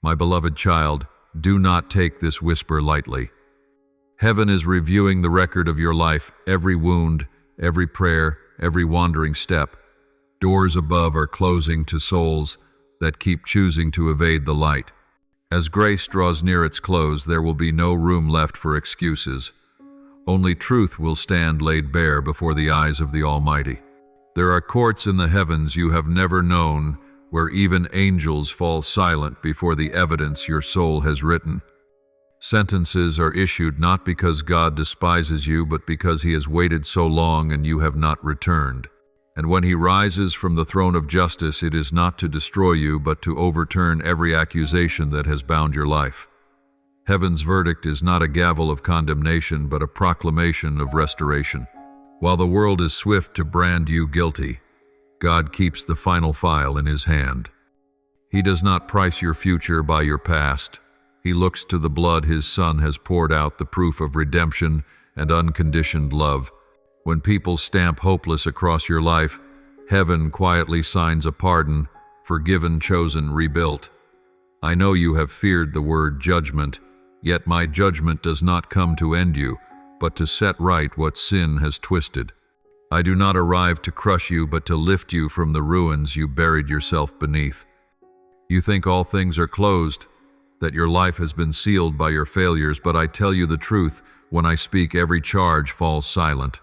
My beloved child, do not take this whisper lightly. Heaven is reviewing the record of your life, every wound, every prayer, every wandering step. Doors above are closing to souls that keep choosing to evade the light. As grace draws near its close, there will be no room left for excuses. Only truth will stand laid bare before the eyes of the Almighty. There are courts in the heavens you have never known, where even angels fall silent before the evidence your soul has written. Sentences are issued not because God despises you, but because He has waited so long and you have not returned. And when He rises from the throne of justice, it is not to destroy you, but to overturn every accusation that has bound your life. Heaven's verdict is not a gavel of condemnation, but a proclamation of restoration. While the world is swift to brand you guilty, God keeps the final file in His hand. He does not price your future by your past. He looks to the blood His Son has poured out, the proof of redemption and unconditioned love. When people stamp hopeless across your life, heaven quietly signs a pardon, forgiven, chosen, rebuilt. I know you have feared the word judgment, yet my judgment does not come to end you, but to set right what sin has twisted. I do not arrive to crush you, but to lift you from the ruins you buried yourself beneath. You think all things are closed, that your life has been sealed by your failures, but I tell you the truth, when I speak, every charge falls silent.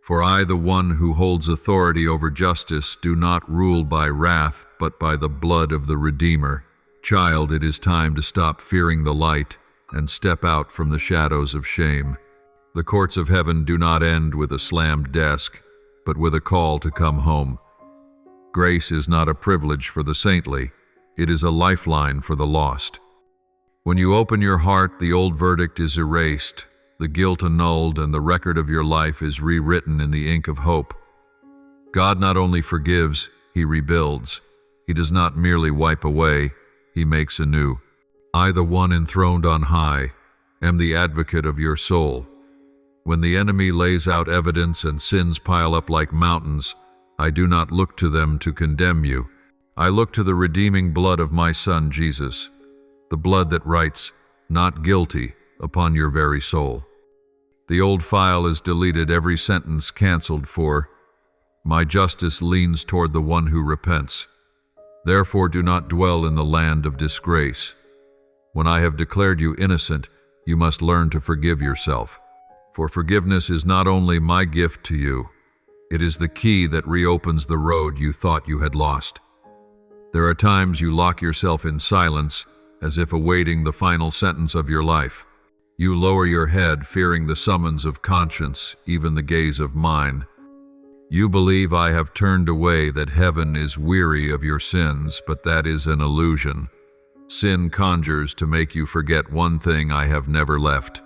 For I, the one who holds authority over justice, do not rule by wrath, but by the blood of the Redeemer. Child, it is time to stop fearing the light and step out from the shadows of shame. The courts of heaven do not end with a slammed desk, but with a call to come home. Grace is not a privilege for the saintly, it is a lifeline for the lost. When you open your heart, the old verdict is erased, the guilt annulled, and the record of your life is rewritten in the ink of hope. God not only forgives, He rebuilds. He does not merely wipe away, He makes anew. I, the one enthroned on high, am the advocate of your soul. When the enemy lays out evidence and sins pile up like mountains, I do not look to them to condemn you. I look to the redeeming blood of my Son Jesus, the blood that writes, "Not guilty," upon your very soul. The old file is deleted, every sentence canceled, for my justice leans toward the one who repents. Therefore do not dwell in the land of disgrace. When I have declared you innocent, you must learn to forgive yourself. For forgiveness is not only my gift to you, it is the key that reopens the road you thought you had lost. There are times you lock yourself in silence, as if awaiting the final sentence of your life. You lower your head, fearing the summons of conscience, even the gaze of mine. You believe I have turned away, that heaven is weary of your sins, but that is an illusion. Sin conjures to make you forget one thing I have never left.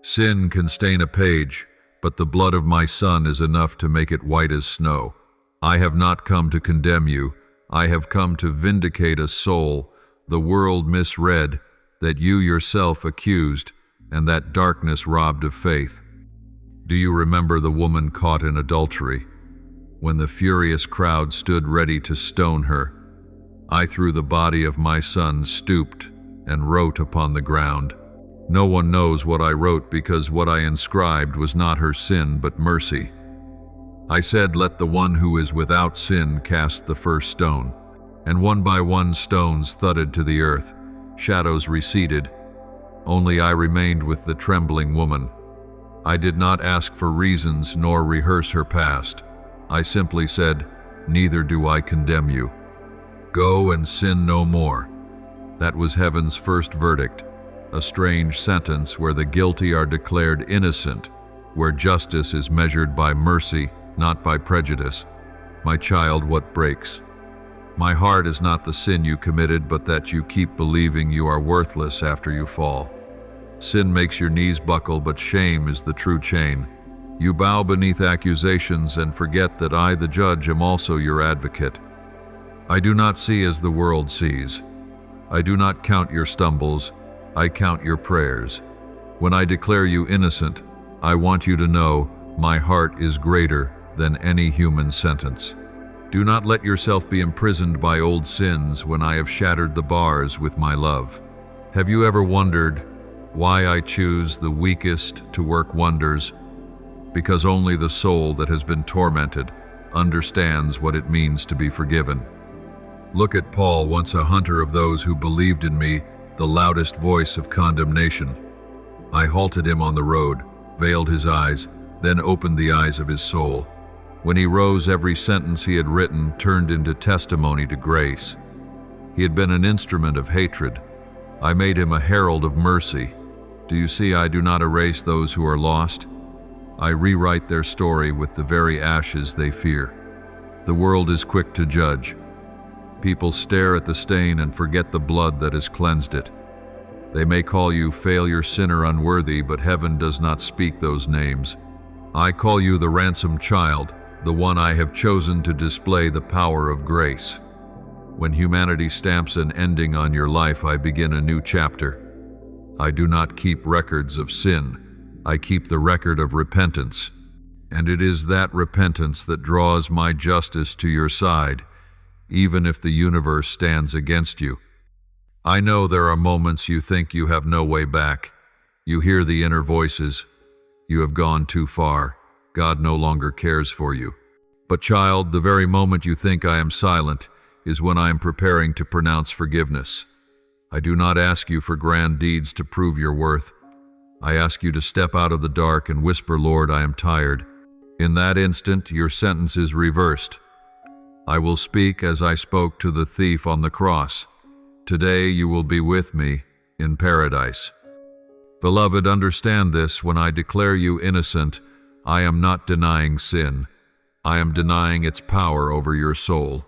Sin can stain a page, but the blood of my Son is enough to make it white as snow. I have not come to condemn you. I have come to vindicate a soul the world misread, that you yourself accused, and that darkness robbed of faith. Do you remember the woman caught in adultery? When the furious crowd stood ready to stone her, I, through the body of my Son, stooped and wrote upon the ground. No one knows what I wrote, because what I inscribed was not her sin but mercy. I said, "Let the one who is without sin cast the first stone." And one by one stones thudded to the earth. Shadows receded. Only I remained with the trembling woman. I did not ask for reasons nor rehearse her past. I simply said, "Neither do I condemn you. Go and sin no more." That was heaven's first verdict, a strange sentence where the guilty are declared innocent, where justice is measured by mercy, not by prejudice. My child, what breaks? My heart is not the sin you committed, but that you keep believing you are worthless after you fall. Sin makes your knees buckle, but shame is the true chain. You bow beneath accusations and forget that I, the judge, am also your advocate. I do not see as the world sees. I do not count your stumbles, I count your prayers. When I declare you innocent, I want you to know my heart is greater than any human sentence. Do not let yourself be imprisoned by old sins when I have shattered the bars with my love. Have you ever wondered why I choose the weakest to work wonders? Because only the soul that has been tormented understands what it means to be forgiven. Look at Paul, once a hunter of those who believed in me, the loudest voice of condemnation. I halted him on the road, veiled his eyes, then opened the eyes of his soul. When he rose, every sentence he had written turned into testimony to grace. He had been an instrument of hatred. I made him a herald of mercy. Do you see, I do not erase those who are lost. I rewrite their story with the very ashes they fear. The world is quick to judge. People stare at the stain and forget the blood that has cleansed it. They may call you failure, sinner, unworthy, but heaven does not speak those names. I call you the ransomed child, the one I have chosen to display the power of grace. When humanity stamps an ending on your life, I begin a new chapter. I do not keep records of sin. I keep the record of repentance. And it is that repentance that draws my justice to your side, even if the universe stands against you. I know there are moments you think you have no way back. You hear the inner voices. You have gone too far. God no longer cares for you. But child, the very moment you think I am silent is when I am preparing to pronounce forgiveness. I do not ask you for grand deeds to prove your worth. I ask you to step out of the dark and whisper, Lord, I am tired. In that instant, your sentence is reversed. I will speak as I spoke to the thief on the cross. Today you will be with me in paradise. Beloved, understand this: when I declare you innocent, I am not denying sin. I am denying its power over your soul.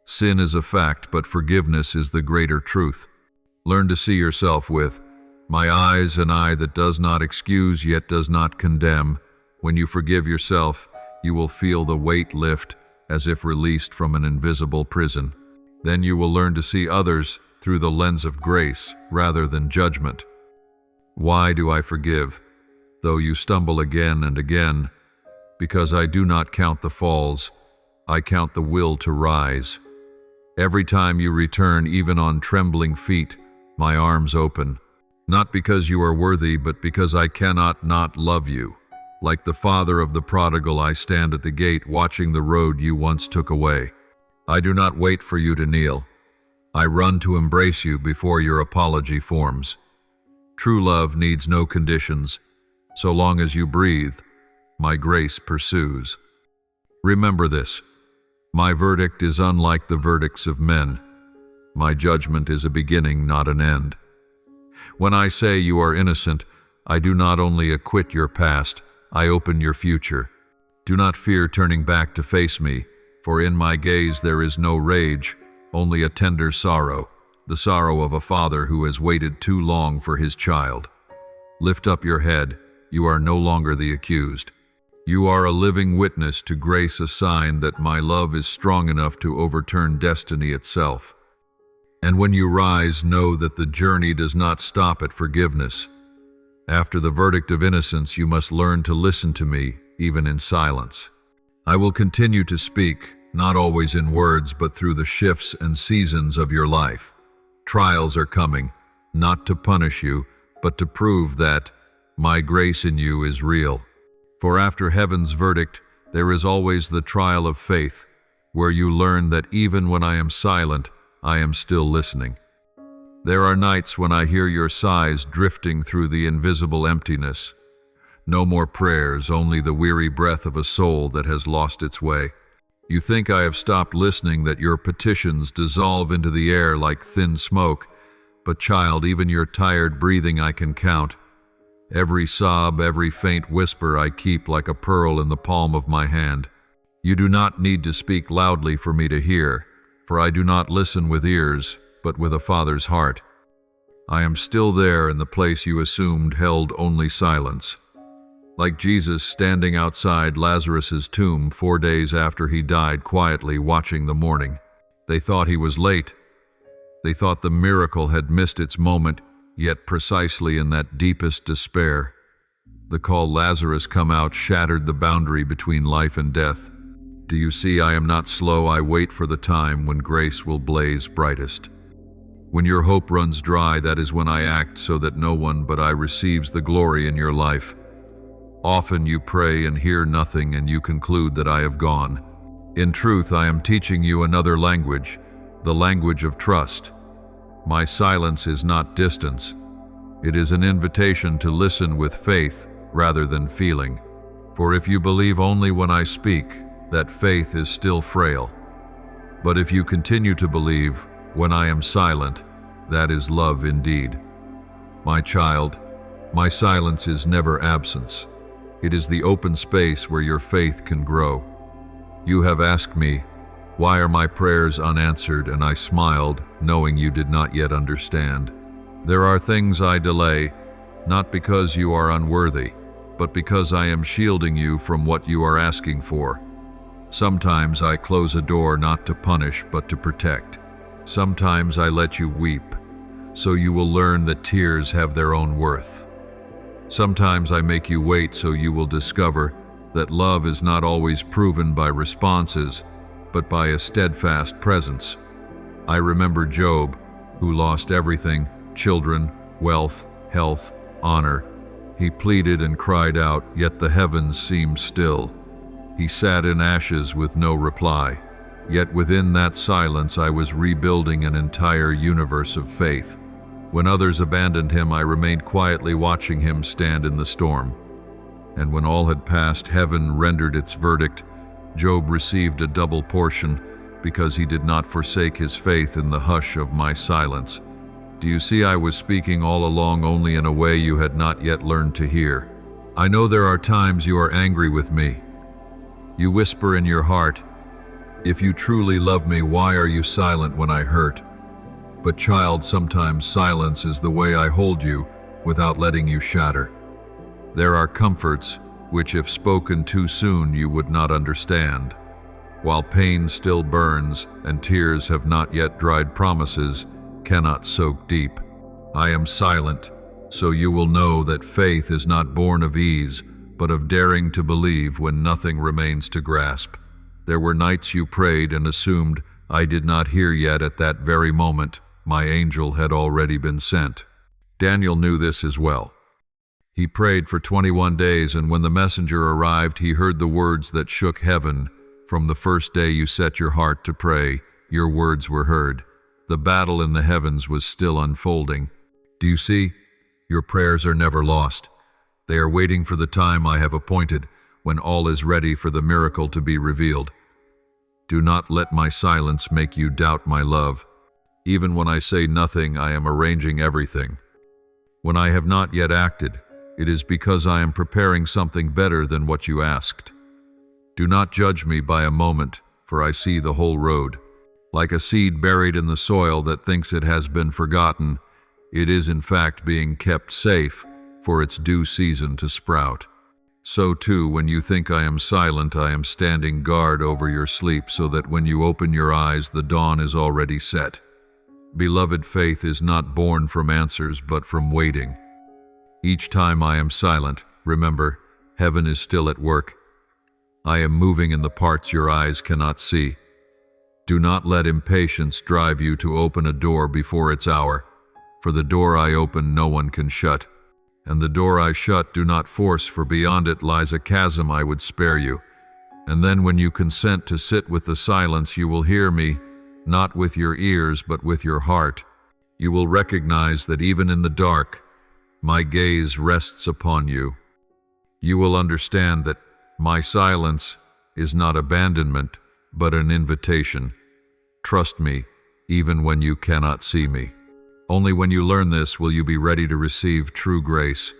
Sin is a fact, but forgiveness is the greater truth. Learn to see yourself with, my eyes, an eye that does not excuse yet does not condemn. When you forgive yourself, you will feel the weight lift as if released from an invisible prison. Then you will learn to see others through the lens of grace rather than judgment. Why do I forgive, though you stumble again and again? Because I do not count the falls, I count the will to rise. Every time you return, even on trembling feet, my arms open, not because you are worthy, but because I cannot not love you. Like the father of the prodigal, I stand at the gate watching the road you once took away. I do not wait for you to kneel. I run to embrace you before your apology forms. True love needs no conditions. So long as you breathe, my grace pursues. Remember this: my verdict is unlike the verdicts of men. My judgment is a beginning, not an end. When I say you are innocent, I do not only acquit your past, I open your future. Do not fear turning back to face me, for in my gaze there is no rage, only a tender sorrow, the sorrow of a father who has waited too long for his child. Lift up your head, you are no longer the accused. You are a living witness to grace, a sign that my love is strong enough to overturn destiny itself. And when you rise, know that the journey does not stop at forgiveness. After the verdict of innocence, you must learn to listen to me, even in silence. I will continue to speak, not always in words, but through the shifts and seasons of your life. Trials are coming, not to punish you, but to prove that my grace in you is real. For after heaven's verdict, there is always the trial of faith, where you learn that even when I am silent, I am still listening. There are nights when I hear your sighs drifting through the invisible emptiness. No more prayers, only the weary breath of a soul that has lost its way. You think I have stopped listening, that your petitions dissolve into the air like thin smoke. But child, even your tired breathing I can count. Every sob, every faint whisper I keep like a pearl in the palm of my hand. You do not need to speak loudly for me to hear, for I do not listen with ears, but with a father's heart. I am still there in the place you assumed held only silence. Like Jesus standing outside Lazarus's tomb 4 days after he died, quietly watching the morning. They thought he was late. They thought the miracle had missed its moment, yet precisely in that deepest despair, the call, Lazarus, come out, shattered the boundary between life and death. Do you see, I am not slow, I wait for the time when grace will blaze brightest. When your hope runs dry, that is when I act so that no one but I receives the glory in your life. Often you pray and hear nothing, and you conclude that I have gone. In truth, I am teaching you another language, the language of trust. My silence is not distance. It is an invitation to listen with faith rather than feeling. For if you believe only when I speak, that faith is still frail. But if you continue to believe when I am silent, that is love indeed. My child, my silence is never absence. It is the open space where your faith can grow. You have asked me, why are my prayers unanswered? And I smiled, knowing you did not yet understand. There are things I delay, not because you are unworthy, but because I am shielding you from what you are asking for. Sometimes I close a door not to punish, but to protect. Sometimes I let you weep, so you will learn that tears have their own worth. Sometimes I make you wait, so you will discover that love is not always proven by responses, but by a steadfast presence. I remember Job, who lost everything, children, wealth, health, honor. He pleaded and cried out, yet the heavens seemed still. He sat in ashes with no reply. Yet within that silence I was rebuilding an entire universe of faith. When others abandoned him, I remained quietly watching him stand in the storm. And when all had passed, heaven rendered its verdict. Job received a double portion because he did not forsake his faith in the hush of my silence. Do you see, I was speaking all along, only in a way you had not yet learned to hear. I know there are times you are angry with me. You whisper in your heart, if you truly love me, why are you silent when I hurt? But child, sometimes silence is the way I hold you without letting you shatter. There are comforts which, if spoken too soon, you would not understand. While pain still burns and tears have not yet dried, promises cannot soak deep. I am silent, so you will know that faith is not born of ease, but of daring to believe when nothing remains to grasp. There were nights you prayed and assumed I did not hear, yet at that very moment my angel had already been sent. Daniel knew this as well. He prayed for 21 days, and when the messenger arrived, he heard the words that shook heaven. From the first day you set your heart to pray, your words were heard. The battle in the heavens was still unfolding. Do you see? Your prayers are never lost. They are waiting for the time I have appointed, when all is ready for the miracle to be revealed. Do not let my silence make you doubt my love. Even when I say nothing, I am arranging everything. When I have not yet acted, it is because I am preparing something better than what you asked. Do not judge me by a moment, for I see the whole road. Like a seed buried in the soil that thinks it has been forgotten, it is in fact being kept safe for its due season to sprout. So too, when you think I am silent, I am standing guard over your sleep, so that when you open your eyes, the dawn is already set. Beloved, faith is not born from answers, but from waiting. Each time I am silent, remember, heaven is still at work. I am moving in the parts your eyes cannot see. Do not let impatience drive you to open a door before its hour, for the door I open no one can shut. And the door I shut do not force, for beyond it lies a chasm I would spare you. And then when you consent to sit with the silence, you will hear me, not with your ears but with your heart. You will recognize that even in the dark, my gaze rests upon you. You will understand that my silence is not abandonment, but an invitation. Trust me, even when you cannot see me. Only when you learn this will you be ready to receive true grace.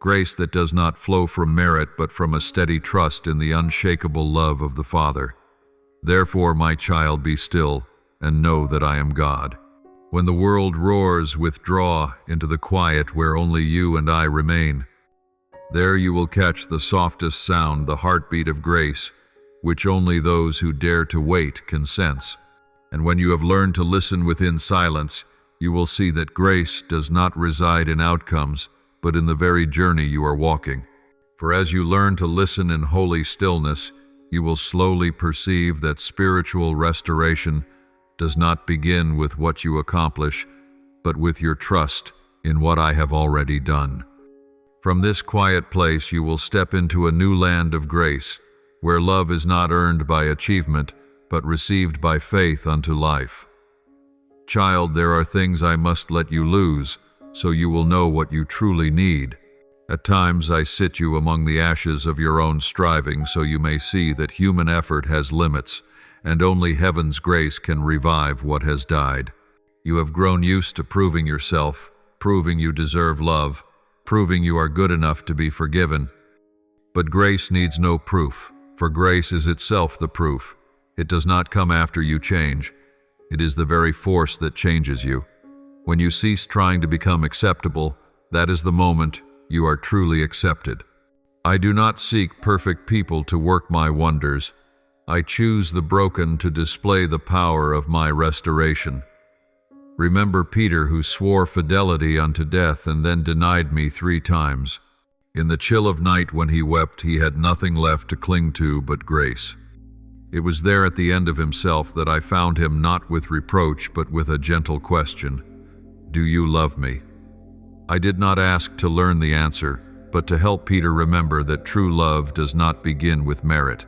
Grace that does not flow from merit, but from a steady trust in the unshakable love of the Father. Therefore, my child, be still and know that I am God. When the world roars, withdraw into the quiet where only you and I remain. There you will catch the softest sound, the heartbeat of grace, which only those who dare to wait can sense. And when you have learned to listen within silence, you will see that grace does not reside in outcomes, but in the very journey you are walking. For as you learn to listen in holy stillness, you will slowly perceive that spiritual restoration does not begin with what you accomplish, but with your trust in what I have already done. From this quiet place you will step into a new land of grace, where love is not earned by achievement, but received by faith unto life. Child, there are things I must let you lose, so you will know what you truly need. At times I sit you among the ashes of your own striving, so you may see that human effort has limits, and only heaven's grace can revive what has died. You have grown used to proving yourself, proving you deserve love, proving you are good enough to be forgiven. But grace needs no proof, for grace is itself the proof. It does not come after you change. It is the very force that changes you. When you cease trying to become acceptable, that is the moment you are truly accepted. I do not seek perfect people to work my wonders. I choose the broken to display the power of my restoration. Remember Peter, who swore fidelity unto death and then denied me 3 times. In the chill of night when he wept, he had nothing left to cling to but grace. It was there at the end of himself that I found him, not with reproach but with a gentle question. Do you love me? I did not ask to learn the answer, but to help Peter remember that true love does not begin with merit.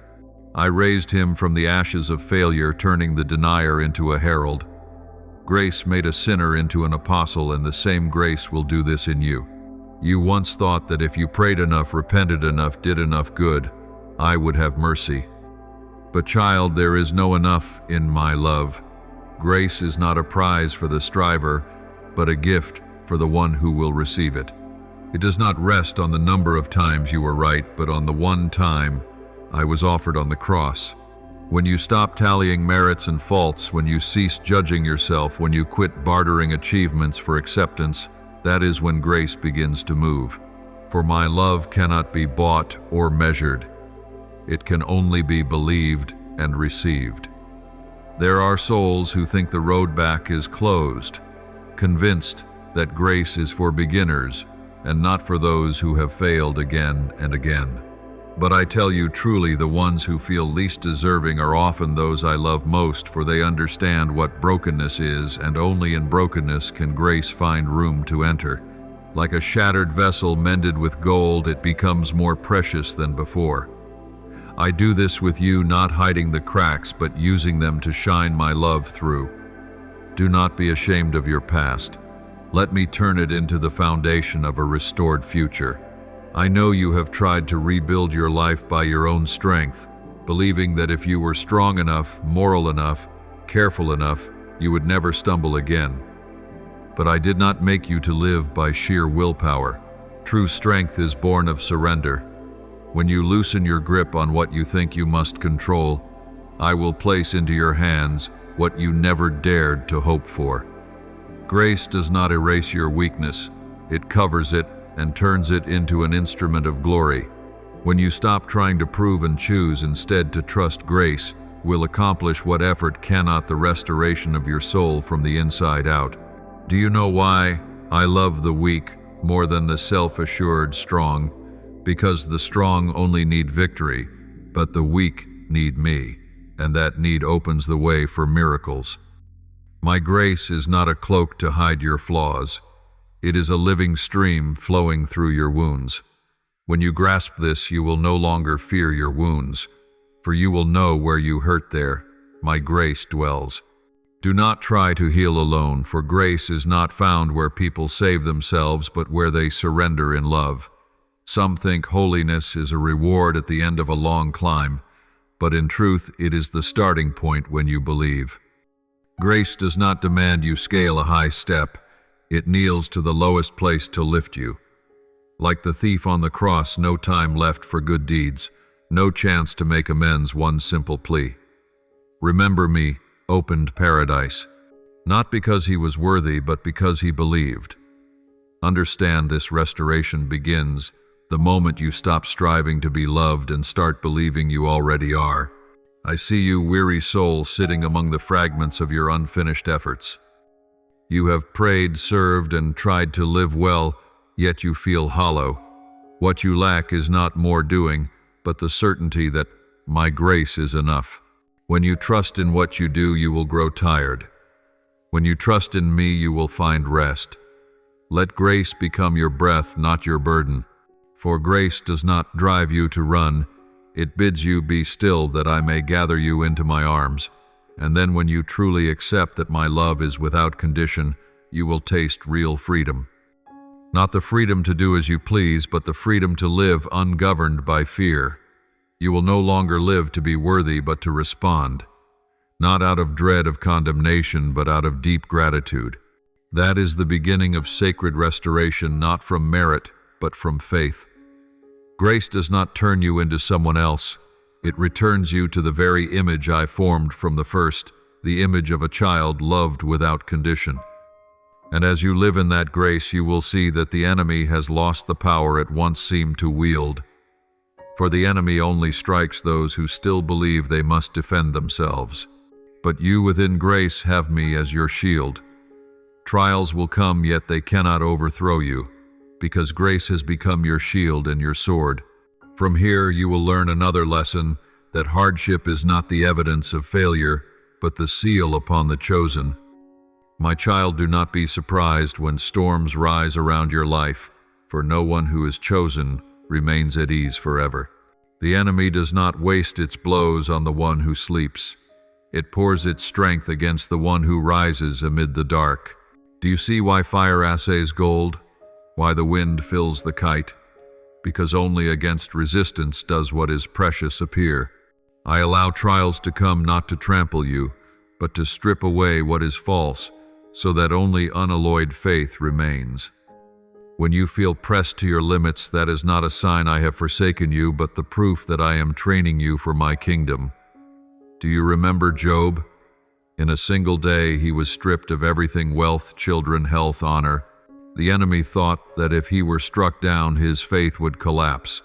I raised him from the ashes of failure, turning the denier into a herald. Grace made a sinner into an apostle, and the same grace will do this in you. You once thought that if you prayed enough, repented enough, did enough good, I would have mercy. But child, there is no enough in my love. Grace is not a prize for the striver, but a gift for the one who will receive it. It does not rest on the number of times you were right, but on the one time I was offered on the cross. When you stop tallying merits and faults, when you cease judging yourself, when you quit bartering achievements for acceptance, that is when grace begins to move. For my love cannot be bought or measured. It can only be believed and received. There are souls who think the road back is closed, convinced that grace is for beginners and not for those who have failed again and again. But I tell you truly, the ones who feel least deserving are often those I love most, for they understand what brokenness is, and only in brokenness can grace find room to enter. Like a shattered vessel mended with gold, it becomes more precious than before. I do this with you, not hiding the cracks, but using them to shine my love through. Do not be ashamed of your past. Let me turn it into the foundation of a restored future. I know you have tried to rebuild your life by your own strength, believing that if you were strong enough, moral enough, careful enough, you would never stumble again. But I did not make you to live by sheer willpower. True strength is born of surrender. When you loosen your grip on what you think you must control, I will place into your hands what you never dared to hope for. Grace does not erase your weakness. It covers it and turns it into an instrument of glory. When you stop trying to prove and choose instead to trust, grace will accomplish what effort cannot: the restoration of your soul from the inside out. Do you know why I love the weak more than the self-assured strong? Because the strong only need victory, but the weak need me, and that need opens the way for miracles. My grace is not a cloak to hide your flaws. It is a living stream flowing through your wounds. When you grasp this, you will no longer fear your wounds, for you will know where you hurt there. My grace dwells. Do not try to heal alone, for grace is not found where people save themselves, but where they surrender in love. Some think holiness is a reward at the end of a long climb, but in truth it is the starting point when you believe. Grace does not demand you scale a high step. It kneels to the lowest place to lift you. Like the thief on the cross, no time left for good deeds, no chance to make amends, one simple plea. Remember me opened paradise, not because he was worthy, but because he believed. Understand, this restoration begins the moment you stop striving to be loved and start believing you already are. I see you, weary soul, sitting among the fragments of your unfinished efforts. You have prayed, served, and tried to live well, yet you feel hollow. What you lack is not more doing, but the certainty that my grace is enough. When you trust in what you do, you will grow tired. When you trust in me, you will find rest. Let grace become your breath, not your burden. For grace does not drive you to run, it bids you be still that I may gather you into my arms. And then when you truly accept that my love is without condition, you will taste real freedom. Not the freedom to do as you please, but the freedom to live ungoverned by fear. You will no longer live to be worthy, but to respond. Not out of dread of condemnation, but out of deep gratitude. That is the beginning of sacred restoration, not from merit, but from faith. Grace does not turn you into someone else. It returns you to the very image I formed from the first, the image of a child loved without condition. And as you live in that grace, you will see that the enemy has lost the power it once seemed to wield. For the enemy only strikes those who still believe they must defend themselves. But you within grace have me as your shield. Trials will come, yet they cannot overthrow you, because grace has become your shield and your sword. From here you will learn another lesson, that hardship is not the evidence of failure, but the seal upon the chosen. My child, do not be surprised when storms rise around your life, for no one who is chosen remains at ease forever. The enemy does not waste its blows on the one who sleeps. It pours its strength against the one who rises amid the dark. Do you see why fire assays gold? Why the wind fills the kite? Because only against resistance does what is precious appear. I allow trials to come not to trample you, but to strip away what is false, so that only unalloyed faith remains. When you feel pressed to your limits, that is not a sign I have forsaken you, but the proof that I am training you for my kingdom. Do you remember Job? In a single day he was stripped of everything: wealth, children, health, honor. The enemy thought that if he were struck down, his faith would collapse.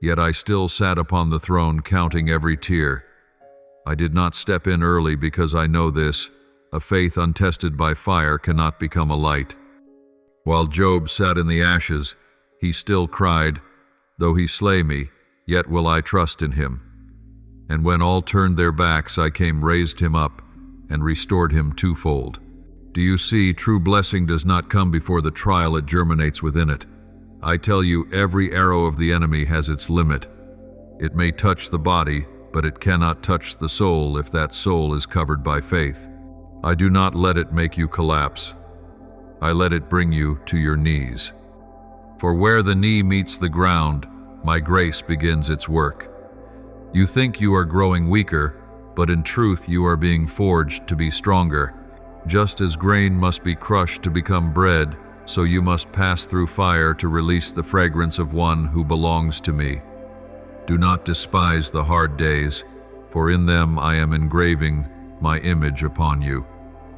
Yet I still sat upon the throne, counting every tear. I did not step in early because I know this: a faith untested by fire cannot become a light. While Job sat in the ashes, he still cried, "Though he slay me, yet will I trust in him." And when all turned their backs, I came, raised him up, and restored him twofold. Do you see, true blessing does not come before the trial, it germinates within it. I tell you, every arrow of the enemy has its limit. It may touch the body, but it cannot touch the soul if that soul is covered by faith. I do not let it make you collapse. I let it bring you to your knees. For where the knee meets the ground, my grace begins its work. You think you are growing weaker, but in truth you are being forged to be stronger. Just as grain must be crushed to become bread, so you must pass through fire to release the fragrance of one who belongs to me. Do not despise the hard days, for in them I am engraving my image upon you.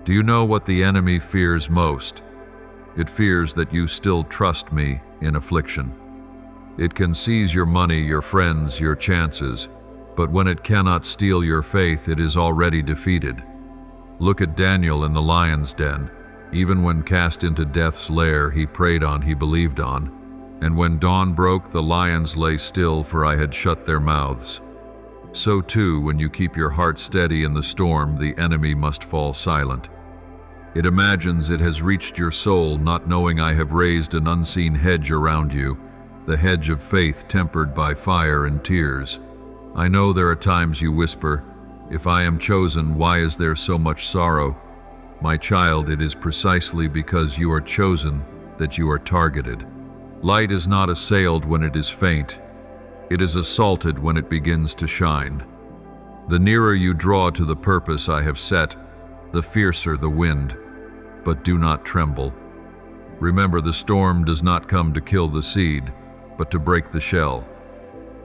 Do you know what the enemy fears most? It fears that you still trust me in affliction. It can seize your money, your friends, your chances, but when it cannot steal your faith, it is already defeated. Look at Daniel in the lion's den. Even when cast into death's lair, he prayed on, he believed on. And when dawn broke, the lions lay still, for I had shut their mouths. So too, when you keep your heart steady in the storm, the enemy must fall silent. It imagines it has reached your soul, not knowing I have raised an unseen hedge around you, the hedge of faith tempered by fire and tears. I know there are times you whisper, "If I am chosen, why is there so much sorrow?" My child, it is precisely because you are chosen that you are targeted. Light is not assailed when it is faint. It is assaulted when it begins to shine. The nearer you draw to the purpose I have set, the fiercer the wind. But do not tremble. Remember, the storm does not come to kill the seed, but to break the shell.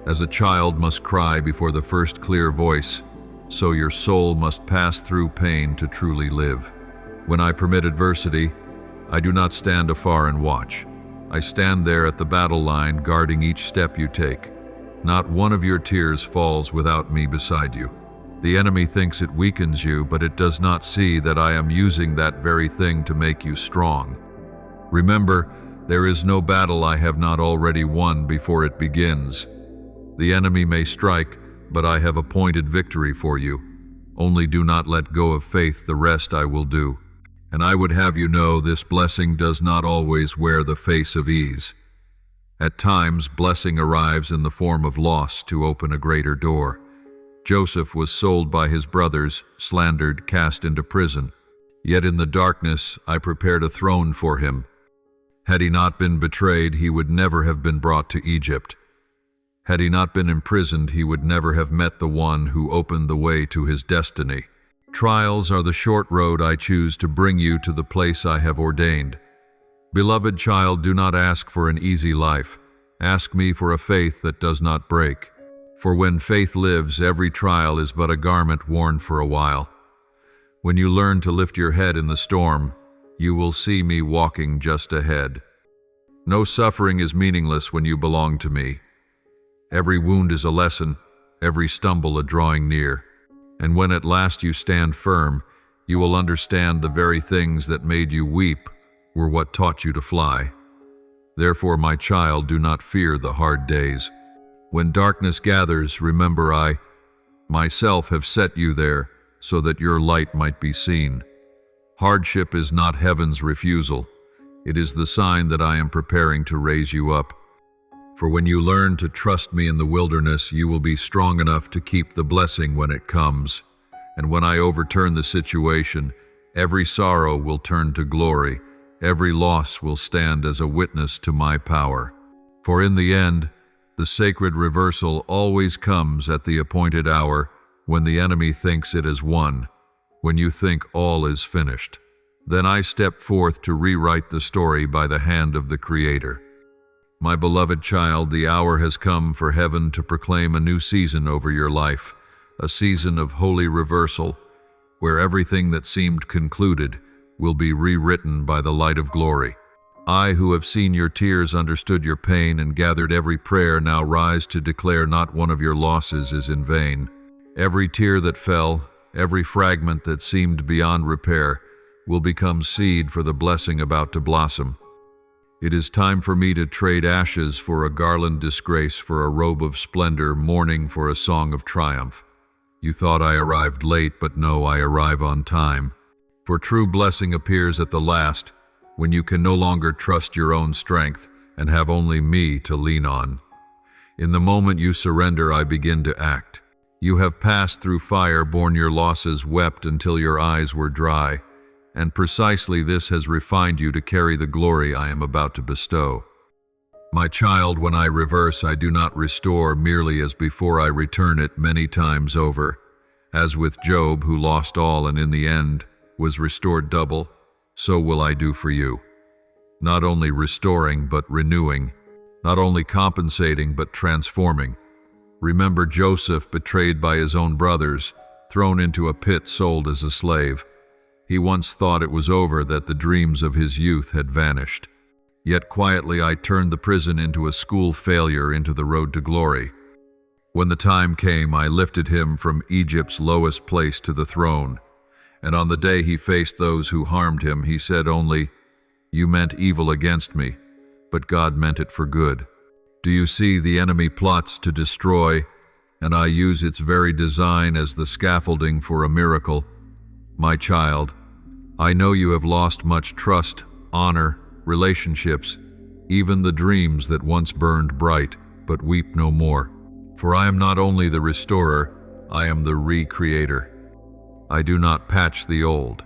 As a child must cry before the first clear voice, so your soul must pass through pain to truly live. When I permit adversity, I do not stand afar and watch. I stand there at the battle line, guarding each step you take. Not one of your tears falls without me beside you. The enemy thinks it weakens you, but it does not see that I am using that very thing to make you strong. Remember, there is no battle I have not already won before it begins. The enemy may strike, but I have appointed victory for you. Only do not let go of faith, the rest I will do. And I would have you know this blessing does not always wear the face of ease. At times, blessing arrives in the form of loss to open a greater door. Joseph was sold by his brothers, slandered, cast into prison. Yet in the darkness I prepared a throne for him. Had he not been betrayed, he would never have been brought to Egypt. Had he not been imprisoned, he would never have met the one who opened the way to his destiny. Trials are the short road I choose to bring you to the place I have ordained. Beloved child, do not ask for an easy life. Ask me for a faith that does not break. For when faith lives, every trial is but a garment worn for a while. When you learn to lift your head in the storm, you will see me walking just ahead. No suffering is meaningless when you belong to me. Every wound is a lesson, every stumble a drawing near. And when at last you stand firm, you will understand the very things that made you weep were what taught you to fly. Therefore, my child, do not fear the hard days. When darkness gathers, remember I, myself, have set you there so that your light might be seen. Hardship is not heaven's refusal. It is the sign that I am preparing to raise you up. For when you learn to trust me in the wilderness, you will be strong enough to keep the blessing when it comes. And when I overturn the situation, every sorrow will turn to glory. Every loss will stand as a witness to my power. For in the end, the sacred reversal always comes at the appointed hour, when the enemy thinks it has won, when you think all is finished. Then I step forth to rewrite the story by the hand of the Creator. My beloved child, the hour has come for heaven to proclaim a new season over your life, a season of holy reversal, where everything that seemed concluded will be rewritten by the light of glory. I, who have seen your tears, understood your pain, and gathered every prayer, now rise to declare not one of your losses is in vain. Every tear that fell, every fragment that seemed beyond repair, will become seed for the blessing about to blossom. It is time for me to trade ashes for a garland, disgrace for a robe of splendor, mourning for a song of triumph. You thought I arrived late, but no, I arrive on time. For true blessing appears at the last, when you can no longer trust your own strength and have only me to lean on. In the moment you surrender, I begin to act. You have passed through fire, borne your losses, wept until your eyes were dry, and precisely this has refined you to carry the glory I am about to bestow. My child, when I reverse, I do not restore merely as before, I return it many times over. As with Job, who lost all and in the end was restored double, so will I do for you. Not only restoring, but renewing. Not only compensating, but transforming. Remember Joseph, betrayed by his own brothers, thrown into a pit, sold as a slave. He once thought it was over, that the dreams of his youth had vanished. Yet quietly I turned the prison into a school failure, into the road to glory. When the time came, I lifted him from Egypt's lowest place to the throne. And on the day he faced those who harmed him, he said only, "You meant evil against me, but God meant it for good." Do you see, the enemy plots to destroy, and I use its very design as the scaffolding for a miracle. My child, I know you have lost much trust, honor, relationships, even the dreams that once burned bright, but weep no more. For I am not only the restorer, I am the recreator. I do not patch the old.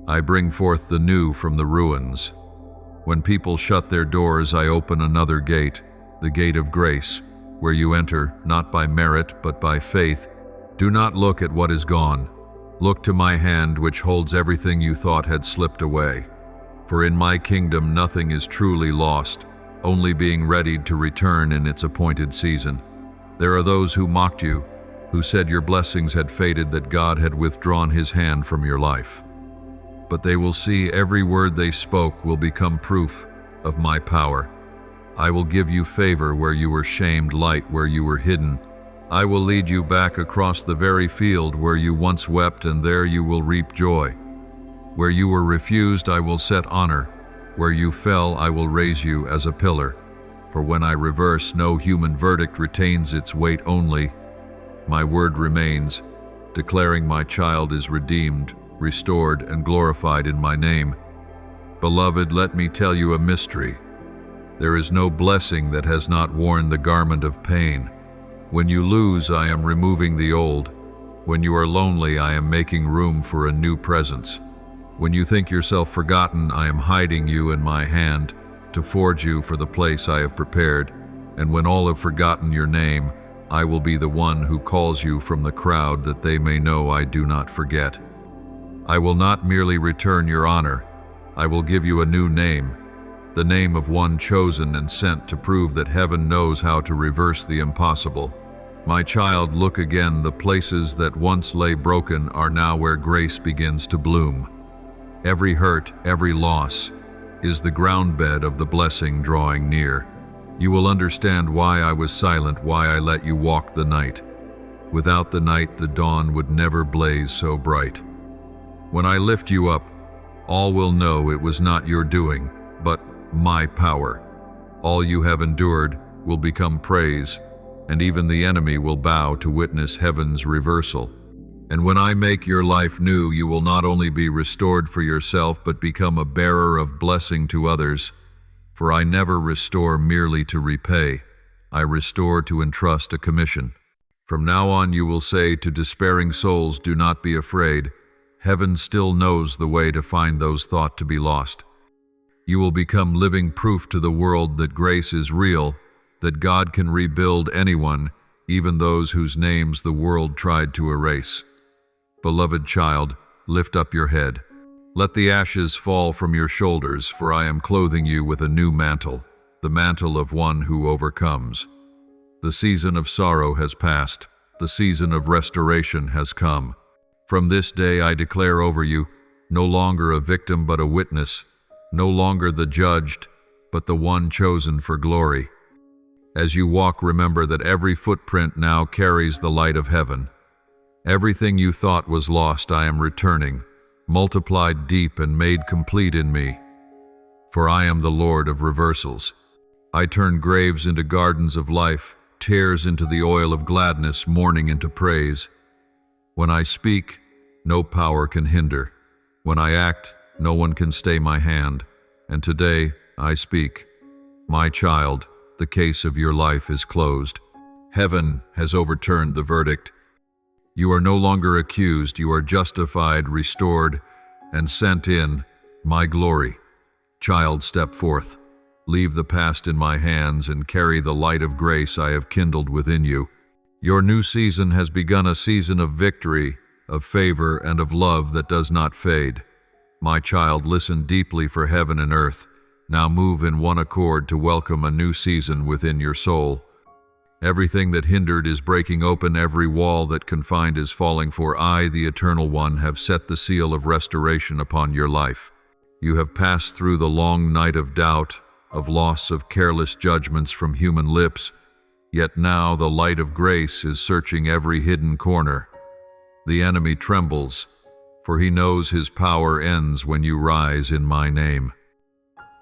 I bring forth the new from the ruins. When people shut their doors, I open another gate, the gate of grace, where you enter, not by merit, but by faith. Do not look at what is gone. Look to my hand, which holds everything you thought had slipped away. For in my kingdom nothing is truly lost, only being readied to return in its appointed season. There are those who mocked you, who said your blessings had faded, that God had withdrawn his hand from your life. But they will see every word they spoke will become proof of my power. I will give you favor where you were shamed, light where you were hidden. I will lead you back across the very field where you once wept, and there you will reap joy. Where you were refused, I will set honor. Where you fell, I will raise you as a pillar. For when I reverse, no human verdict retains its weight only. My word remains, declaring my child is redeemed, restored, and glorified in my name. Beloved, let me tell you a mystery. There is no blessing that has not worn the garment of pain. When you lose, I am removing the old. When you are lonely, I am making room for a new presence. When you think yourself forgotten, I am hiding you in my hand to forge you for the place I have prepared. And when all have forgotten your name, I will be the one who calls you from the crowd, that they may know I do not forget. I will not merely return your honor. I will give you a new name, the name of one chosen and sent to prove that heaven knows how to reverse the impossible. My child, look again. The places that once lay broken are now where grace begins to bloom. Every hurt, every loss, is the ground bed of the blessing drawing near. You will understand why I was silent, why I let you walk the night. Without the night, the dawn would never blaze so bright. When I lift you up, all will know it was not your doing, but my power. All you have endured will become praise, and even the enemy will bow to witness heaven's reversal. And when I make your life new, you will not only be restored for yourself, but become a bearer of blessing to others. For I never restore merely to repay. I restore to entrust a commission. From now on you will say to despairing souls, do not be afraid. Heaven still knows the way to find those thought to be lost. You will become living proof to the world that grace is real, that God can rebuild anyone, even those whose names the world tried to erase. Beloved child, lift up your head. Let the ashes fall from your shoulders, for I am clothing you with a new mantle, the mantle of one who overcomes. The season of sorrow has passed. The season of restoration has come. From this day I declare over you, no longer a victim but a witness, no longer the judged, but the one chosen for glory. As you walk, remember that every footprint now carries the light of heaven. Everything you thought was lost, I am returning, multiplied deep and made complete in me. For I am the Lord of reversals. I turn graves into gardens of life, tears into the oil of gladness, mourning into praise. When I speak, no power can hinder. When I act, no one can stay my hand. And today I speak. My child, the case of your life is closed. Heaven has overturned the verdict. You are no longer accused. You are justified, restored, and sent in my glory. Child, step forth. Leave the past in my hands and carry the light of grace I have kindled within you. Your new season has begun, a season of victory, of favor, and of love that does not fade. My child, listen deeply, for heaven and earth now move in one accord to welcome a new season within your soul. Everything that hindered is breaking open, every wall that confined is falling, for I, the Eternal One, have set the seal of restoration upon your life. You have passed through the long night of doubt, of loss, of careless judgments from human lips, yet now the light of grace is searching every hidden corner. The enemy trembles, for he knows his power ends when you rise in my name.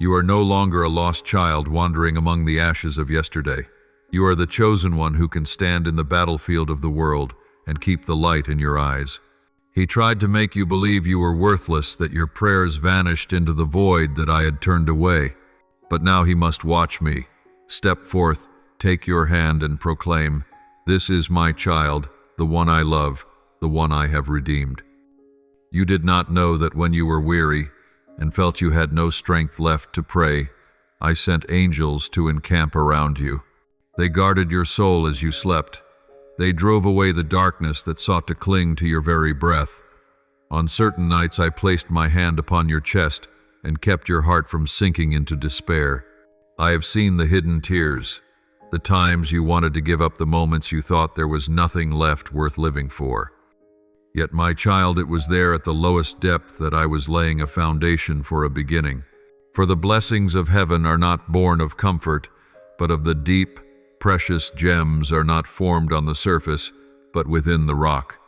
You are no longer a lost child wandering among the ashes of yesterday. You are the chosen one who can stand in the battlefield of the world and keep the light in your eyes. He tried to make you believe you were worthless, that your prayers vanished into the void that I had turned away. But now he must watch me. Step forth, take your hand and proclaim, this is my child, the one I love, the one I have redeemed. You did not know that when you were weary and felt you had no strength left to pray, I sent angels to encamp around you. They guarded your soul as you slept. They drove away the darkness that sought to cling to your very breath. On certain nights I placed my hand upon your chest and kept your heart from sinking into despair. I have seen the hidden tears, the times you wanted to give up, the moments you thought there was nothing left worth living for. Yet, my child, it was there at the lowest depth that I was laying a foundation for a beginning. For the blessings of heaven are not born of comfort, but of the deep. Precious gems are not formed on the surface, but within the rock.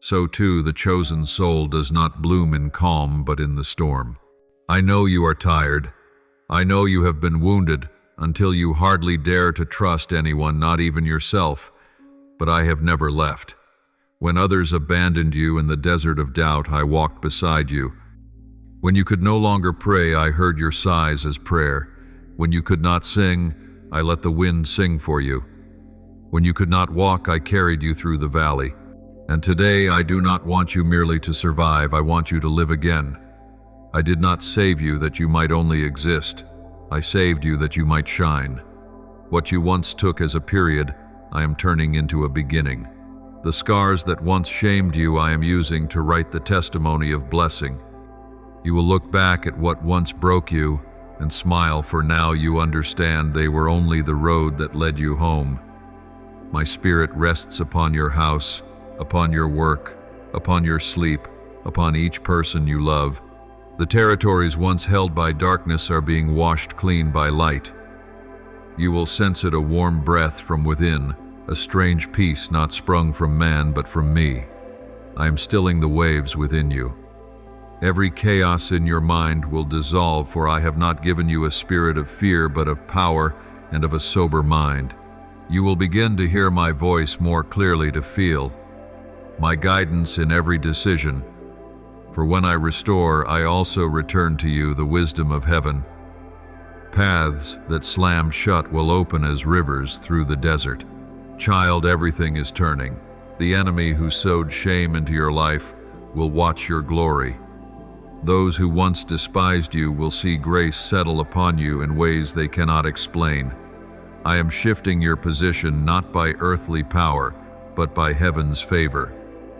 So too the chosen soul does not bloom in calm, but in the storm. I know you are tired. I know you have been wounded until you hardly dare to trust anyone, not even yourself. But I have never left. When others abandoned you in the desert of doubt, I walked beside you. When you could no longer pray, I heard your sighs as prayer. When you could not sing, I let the wind sing for you. When you could not walk, I carried you through the valley. And today I do not want you merely to survive, I want you to live again. I did not save you that you might only exist. I saved you that you might shine. What you once took as a period, I am turning into a beginning. The scars that once shamed you, I am using to write the testimony of blessing. You will look back at what once broke you and smile, for now you understand they were only the road that led you home. My spirit rests upon your house, upon your work, upon your sleep, upon each person you love. The territories once held by darkness are being washed clean by light. You will sense it, a warm breath from within, a strange peace not sprung from man but from me. I am stilling the waves within you. Every chaos in your mind will dissolve, for I have not given you a spirit of fear but of power and of a sober mind. You will begin to hear my voice more clearly, to feel my guidance in every decision. For when I restore, I also return to you the wisdom of heaven. Paths that slammed shut will open as rivers through the desert. Child, everything is turning. The enemy who sowed shame into your life will watch your glory. Those who once despised you will see grace settle upon you in ways they cannot explain. I am shifting your position not by earthly power, but by heaven's favor.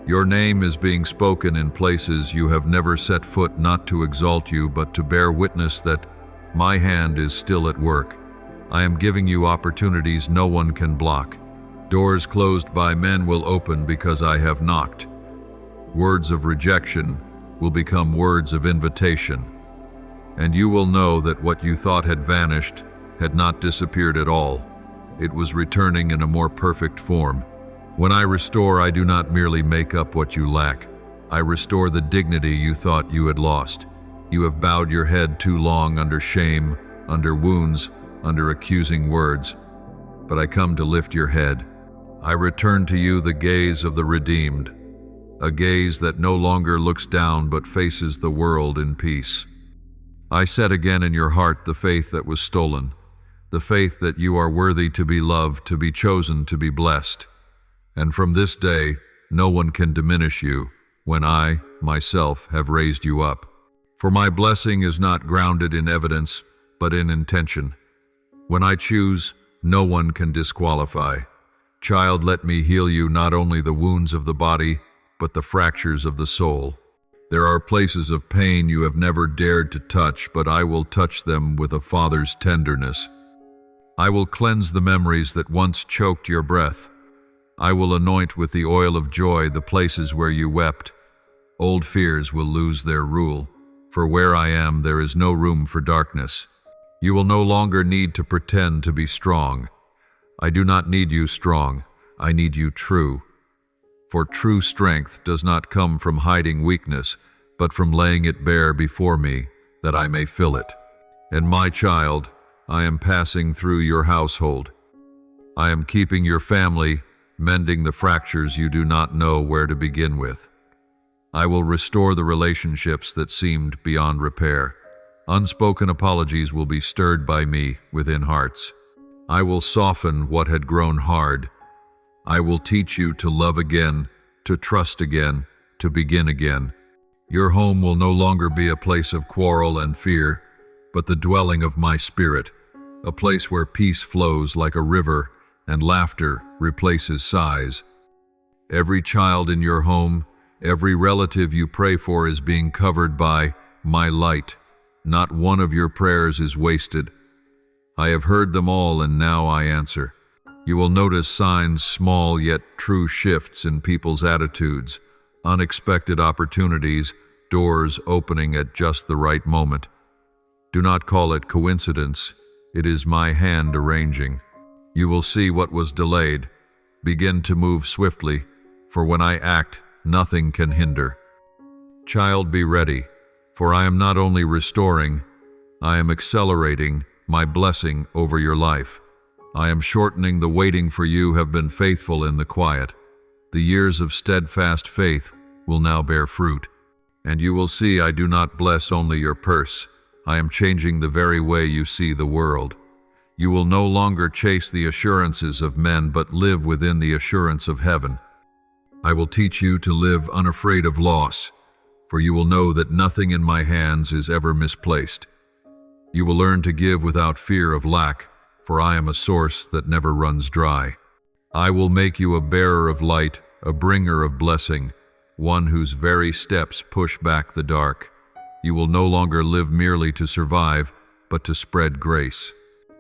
Your name is being spoken in places you have never set foot, not to exalt you, but to bear witness that my hand is still at work. I am giving you opportunities no one can block. Doors closed by men will open because I have knocked. Words of rejection will become words of invitation. And you will know that what you thought had vanished had not disappeared at all. It was returning in a more perfect form. When I restore, I do not merely make up what you lack. I restore the dignity you thought you had lost. You have bowed your head too long under shame, under wounds, under accusing words. But I come to lift your head. I return to you the gaze of the redeemed, a gaze that no longer looks down but faces the world in peace. I set again in your heart the faith that was stolen, the faith that you are worthy to be loved, to be chosen, to be blessed. And from this day, no one can diminish you when I, myself, have raised you up. For my blessing is not grounded in evidence, but in intention. When I choose, no one can disqualify. Child, let me heal you, not only the wounds of the body, but the fractures of the soul. There are places of pain you have never dared to touch, but I will touch them with a father's tenderness. I will cleanse the memories that once choked your breath. I will anoint with the oil of joy the places where you wept. Old fears will lose their rule, for where I am there is no room for darkness. You will no longer need to pretend to be strong. I do not need you strong, I need you true. For true strength does not come from hiding weakness, but from laying it bare before me, that I may fill it. And my child, I am passing through your household. I am keeping your family, mending the fractures you do not know where to begin with. I will restore the relationships that seemed beyond repair. Unspoken apologies will be stirred by me within hearts. I will soften what had grown hard. I will teach you to love again, to trust again, to begin again. Your home will no longer be a place of quarrel and fear, but the dwelling of my spirit, a place where peace flows like a river and laughter replaces sighs. Every child in your home, every relative you pray for is being covered by my light. Not one of your prayers is wasted. I have heard them all, and now I answer. You will notice signs, small yet true shifts in people's attitudes, unexpected opportunities, doors opening at just the right moment. Do not call it coincidence. It is my hand arranging. You will see what was delayed. Begin to move swiftly, for when I act, nothing can hinder. Child, be ready, for I am not only restoring, I am accelerating my blessing over your life. I am shortening the waiting, for you have been faithful in the quiet. The years of steadfast faith will now bear fruit. And you will see I do not bless only your purse. I am changing the very way you see the world. You will no longer chase the assurances of men, but live within the assurance of heaven. I will teach you to live unafraid of loss, for you will know that nothing in my hands is ever misplaced. You will learn to give without fear of lack, for I am a source that never runs dry. I will make you a bearer of light, a bringer of blessing, one whose very steps push back the dark. You will no longer live merely to survive, but to spread grace.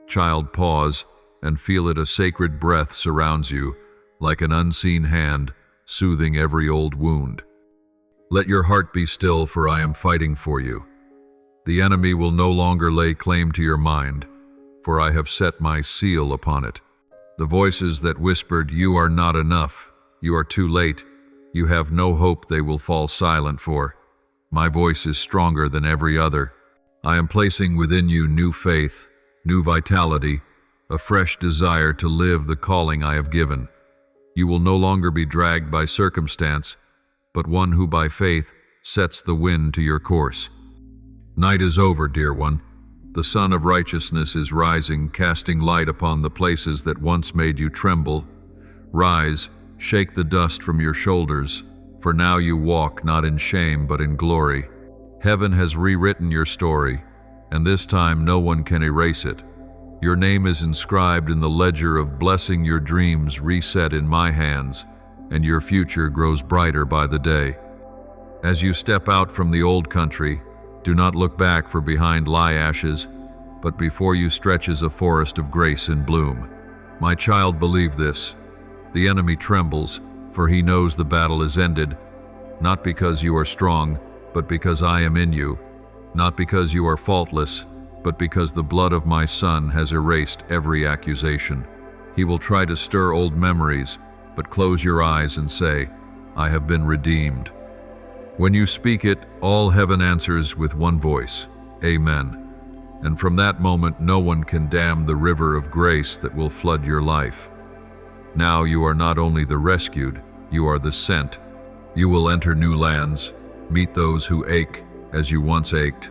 Child, pause and feel it. A sacred breath surrounds you, like an unseen hand, soothing every old wound. Let your heart be still, for I am fighting for you. The enemy will no longer lay claim to your mind, for I have set my seal upon it. The voices that whispered, "You are not enough, you are too late, you have no hope," they will fall silent, for my voice is stronger than every other. I am placing within you new faith, new vitality, a fresh desire to live the calling I have given. You will no longer be dragged by circumstance, but one who by faith sets the wind to your course. Night is over, dear one. The sun of righteousness is rising, casting light upon the places that once made you tremble. Rise, shake the dust from your shoulders, for now you walk not in shame but in glory. Heaven has rewritten your story, and this time no one can erase it. Your name is inscribed in the ledger of blessing, your dreams reset in my hands, and your future grows brighter by the day. As you step out from the old country, do not look back, for behind lie ashes, but before you stretches a forest of grace in bloom. My child, believe this. The enemy trembles, for he knows the battle is ended, not because you are strong, but because I am in you, not because you are faultless, but because the blood of my Son has erased every accusation. He will try to stir old memories, but close your eyes and say, "I have been redeemed." When you speak it, all heaven answers with one voice, "Amen." And from that moment, no one can dam the river of grace that will flood your life. Now you are not only the rescued, you are the sent. You will enter new lands, meet those who ache as you once ached,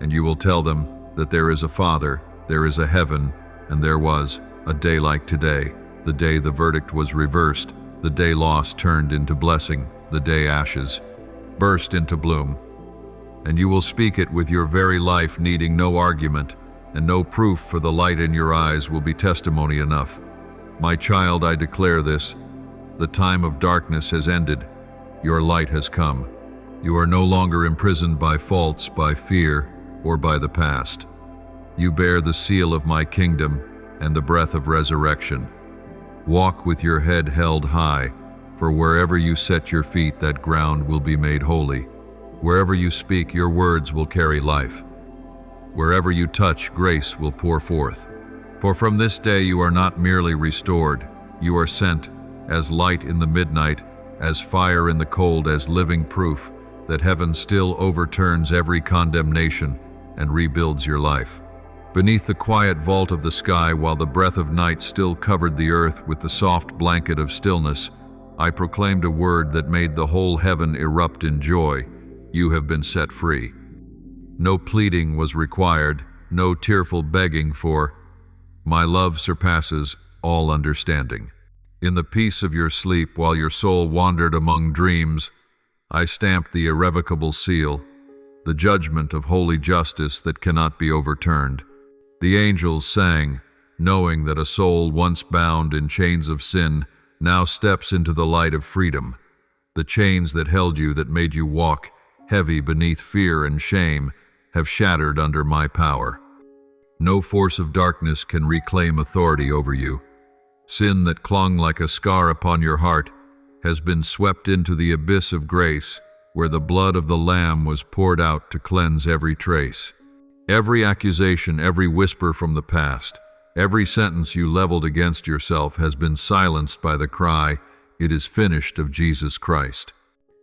and you will tell them that there is a Father, there is a heaven, and there was a day like today, the day the verdict was reversed, the day loss turned into blessing, the day ashes burst into bloom. And you will speak it with your very life, needing no argument and no proof, for the light in your eyes will be testimony enough. My child, I declare this: the time of darkness has ended. Your light has come. You are no longer imprisoned by faults, by fear, or by the past. You bear the seal of my kingdom and the breath of resurrection. Walk with your head held high, for wherever you set your feet, that ground will be made holy. Wherever you speak, your words will carry life. Wherever you touch, grace will pour forth. For from this day you are not merely restored, you are sent as light in the midnight, as fire in the cold, as living proof that heaven still overturns every condemnation and rebuilds your life. Beneath the quiet vault of the sky, while the breath of night still covered the earth with the soft blanket of stillness, I proclaimed a word that made the whole heaven erupt in joy. You have been set free. No pleading was required, no tearful begging, for my love surpasses all understanding. In the peace of your sleep, while your soul wandered among dreams, I stamped the irrevocable seal, the judgment of holy justice that cannot be overturned. The angels sang, knowing that a soul once bound in chains of sin now steps into the light of freedom. The chains that held you, that made you walk heavy beneath fear and shame, have shattered under my power. No force of darkness can reclaim authority over you. Sin that clung like a scar upon your heart has been swept into the abyss of grace, where the blood of the Lamb was poured out to cleanse every trace. Every accusation, every whisper from the past, every sentence you leveled against yourself has been silenced by the cry, "It is finished," of Jesus Christ.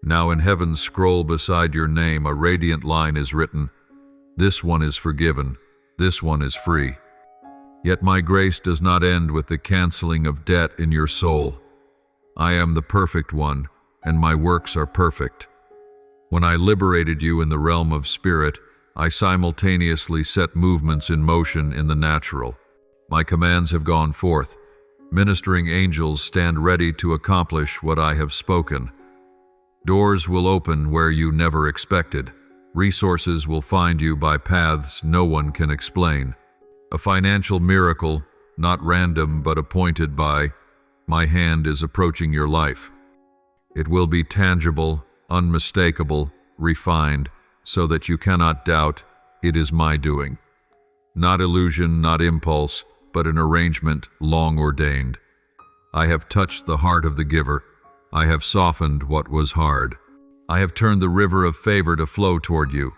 Now in heaven's scroll beside your name, a radiant line is written, "This one is forgiven, this one is free." Yet my grace does not end with the canceling of debt in your soul. I am the perfect one, and my works are perfect. When I liberated you in the realm of spirit, I simultaneously set movements in motion in the natural. My commands have gone forth. Ministering angels stand ready to accomplish what I have spoken. Doors will open where you never expected. Resources will find you by paths no one can explain. A financial miracle, not random but appointed by my hand, is approaching your life. It will be tangible, unmistakable, refined, so that you cannot doubt it is my doing. Not illusion, not impulse, but an arrangement long ordained. I have touched the heart of the giver. I have softened what was hard. I have turned the river of favor to flow toward you.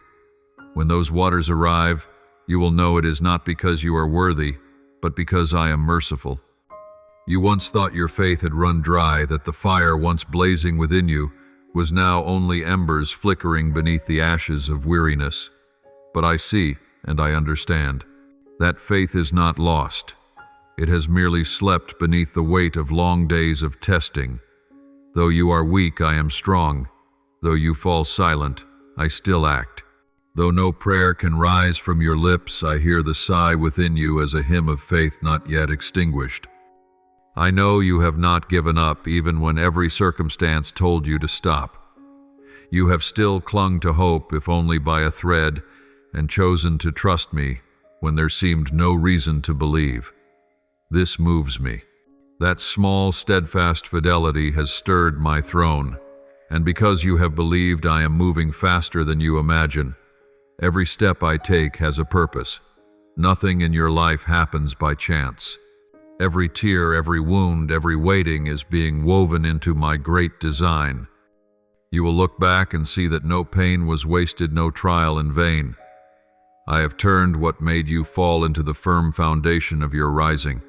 When those waters arrive, you will know it is not because you are worthy, but because I am merciful. You once thought your faith had run dry, that the fire once blazing within you was now only embers flickering beneath the ashes of weariness. But I see, and I understand. That faith is not lost. It has merely slept beneath the weight of long days of testing. Though you are weak, I am strong. Though you fall silent, I still act. Though no prayer can rise from your lips, I hear the sigh within you as a hymn of faith not yet extinguished. I know you have not given up even when every circumstance told you to stop. You have still clung to hope, if only by a thread, and chosen to trust me when there seemed no reason to believe. This moves me. That small, steadfast fidelity has stirred my throne, and because you have believed, I am moving faster than you imagine. Every step I take has a purpose. Nothing in your life happens by chance. Every tear, every wound, every waiting is being woven into my great design. You will look back and see that no pain was wasted, no trial in vain. I have turned what made you fall into the firm foundation of your rising.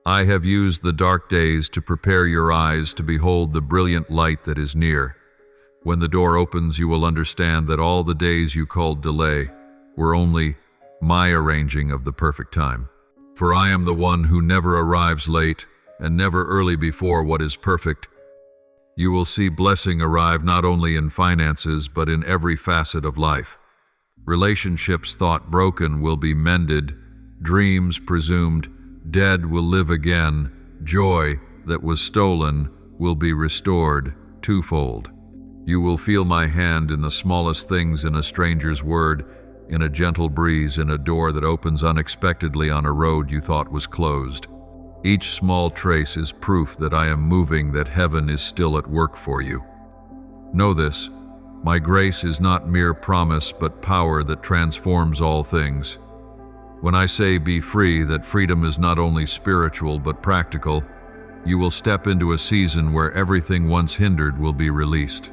I have used the dark days to prepare your eyes to behold the brilliant light that is near. When the door opens, you will understand that all the days you called delay were only my arranging of the perfect time. For I am the one who never arrives late and never early before what is perfect. You will see blessing arrive not only in finances but in every facet of life. Relationships thought broken will be mended, dreams presumed dead will live again, joy that was stolen will be restored twofold. You will feel my hand in the smallest things, in a stranger's word, in a gentle breeze, in a door that opens unexpectedly on a road you thought was closed. Each small trace is proof that I am moving, that heaven is still at work for you. Know this, my grace is not mere promise but power that transforms all things. When I say be free, that freedom is not only spiritual but practical. You will step into a season where everything once hindered will be released.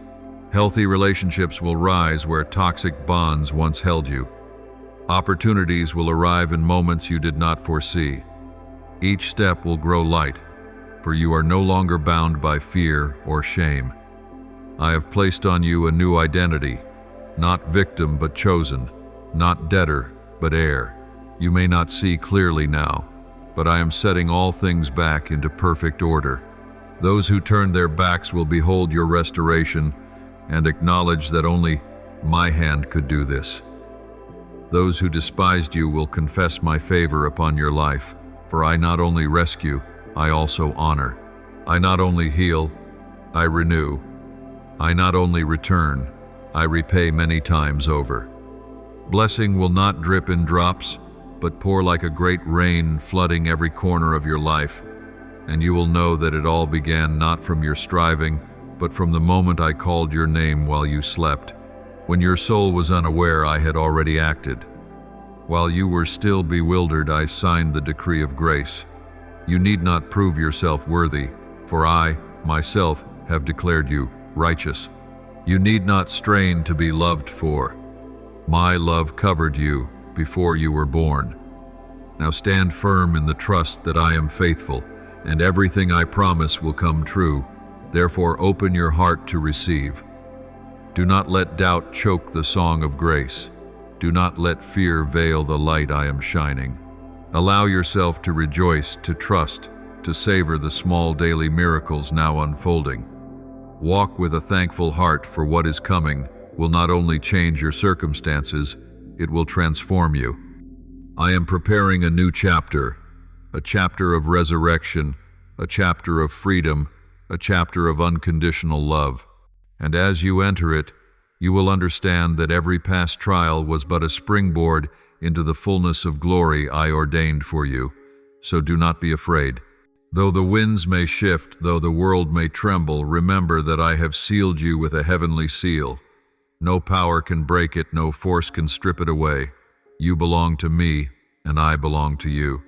Healthy relationships will rise where toxic bonds once held you. Opportunities will arrive in moments you did not foresee. Each step will grow light, for you are no longer bound by fear or shame. I have placed on you a new identity, not victim but chosen, not debtor but heir. You may not see clearly now, but I am setting all things back into perfect order. Those who turn their backs will behold your restoration and acknowledge that only my hand could do this. Those who despised you will confess my favor upon your life, for I not only rescue, I also honor. I not only heal, I renew. I not only return, I repay many times over. Blessing will not drip in drops, but pour like a great rain, flooding every corner of your life, and you will know that it all began not from your striving, but from the moment I called your name while you slept. When your soul was unaware, I had already acted. While you were still bewildered, I signed the decree of grace. You need not prove yourself worthy, for I, myself, have declared you righteous. You need not strain to be loved for. My love covered you before you were born. Now stand firm in the trust that I am faithful, and everything I promise will come true. Therefore open your heart to receive. Do not let doubt choke the song of grace. Do not let fear veil the light I am shining. Allow yourself to rejoice, to trust, to savor the small daily miracles now unfolding. Walk with a thankful heart, for what is coming will not only change your circumstances, it will transform you. I am preparing a new chapter, a chapter of resurrection, a chapter of freedom, a chapter of unconditional love. And as you enter it, you will understand that every past trial was but a springboard into the fullness of glory I ordained for you. So do not be afraid. Though the winds may shift, though the world may tremble, remember that I have sealed you with a heavenly seal. No power can break it, no force can strip it away. You belong to me, and I belong to you.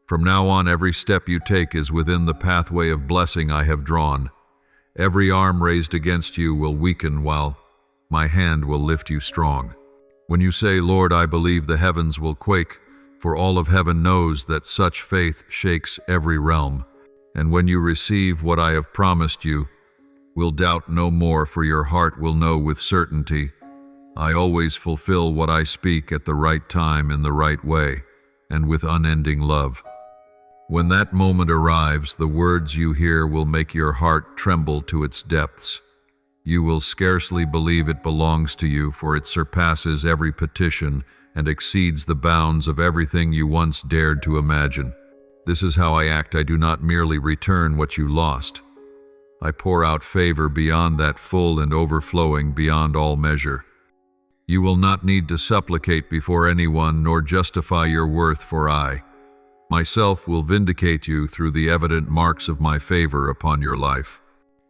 From now on, every step you take is within the pathway of blessing I have drawn. Every arm raised against you will weaken, while my hand will lift you strong. When you say, Lord, I believe, the heavens will quake, for all of heaven knows that such faith shakes every realm. And when you receive what I have promised you, will doubt no more, for your heart will know with certainty, I always fulfill what I speak at the right time in the right way, and with unending love. When that moment arrives, the words you hear will make your heart tremble to its depths. You will scarcely believe it belongs to you, for it surpasses every petition and exceeds the bounds of everything you once dared to imagine. This is how I act. I do not merely return what you lost. I pour out favor beyond that, full and overflowing beyond all measure. You will not need to supplicate before anyone, nor justify your worth, for I, myself, will vindicate you through the evident marks of my favor upon your life.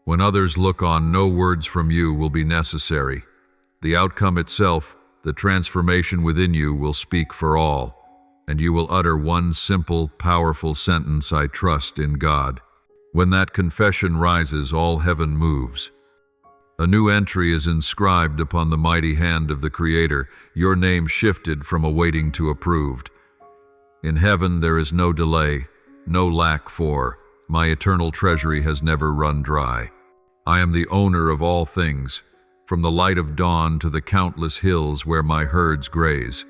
When others look on, no words from you will be necessary. The outcome itself, the transformation within you, will speak for all, and you will utter one simple, powerful sentence: I trust in God. When that confession rises, all heaven moves. A new entry is inscribed upon the mighty hand of the Creator, your name shifted from awaiting to approved. In heaven there is no delay, no lack, for my eternal treasury has never run dry. I am the owner of all things, from the light of dawn to the countless hills where my herds graze.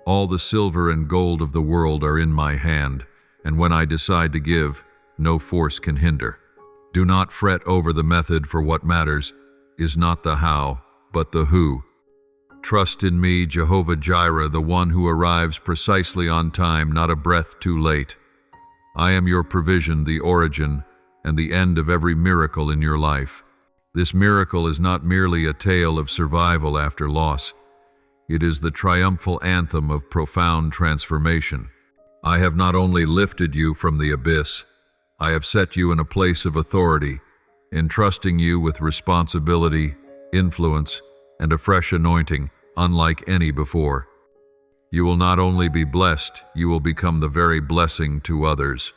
All the silver and gold of the world are in my hand, and when I decide to give, no force can hinder. Do not fret over the method, for what matters is not the how, but the who. Trust in me, Jehovah Jireh, the one who arrives precisely on time, not a breath too late. I am your provision, the origin and the end of every miracle in your life. This miracle is not merely a tale of survival after loss. It is the triumphal anthem of profound transformation. I have not only lifted you from the abyss, I have set you in a place of authority, entrusting you with responsibility, influence, and a fresh anointing unlike any before. You will not only be blessed, you will become the very blessing to others.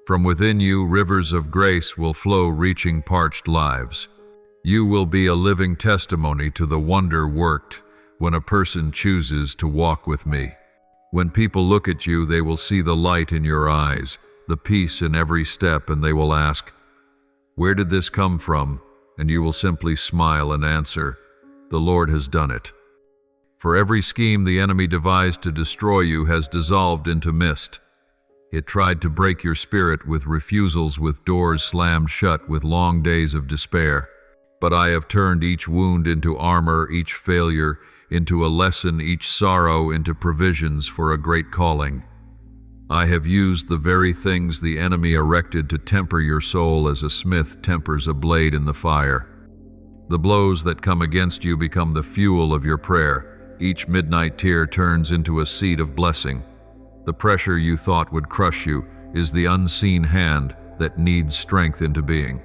From within you, rivers of grace will flow, reaching parched lives. You will be a living testimony to the wonder worked when a person chooses to walk with me. When people look at you, they will see the light in your eyes, the peace in every step, and they will ask, "Where did this come from?" And you will simply smile and answer, "The Lord has done it." For every scheme the enemy devised to destroy you has dissolved into mist. It tried to break your spirit with refusals, with doors slammed shut, with long days of despair. But I have turned each wound into armor, each failure into a lesson, each sorrow into provisions for a great calling. I have used the very things the enemy erected to temper your soul as a smith tempers a blade in the fire. The blows that come against you become the fuel of your prayer. Each midnight tear turns into a seed of blessing. The pressure you thought would crush you is the unseen hand that needs strength into being.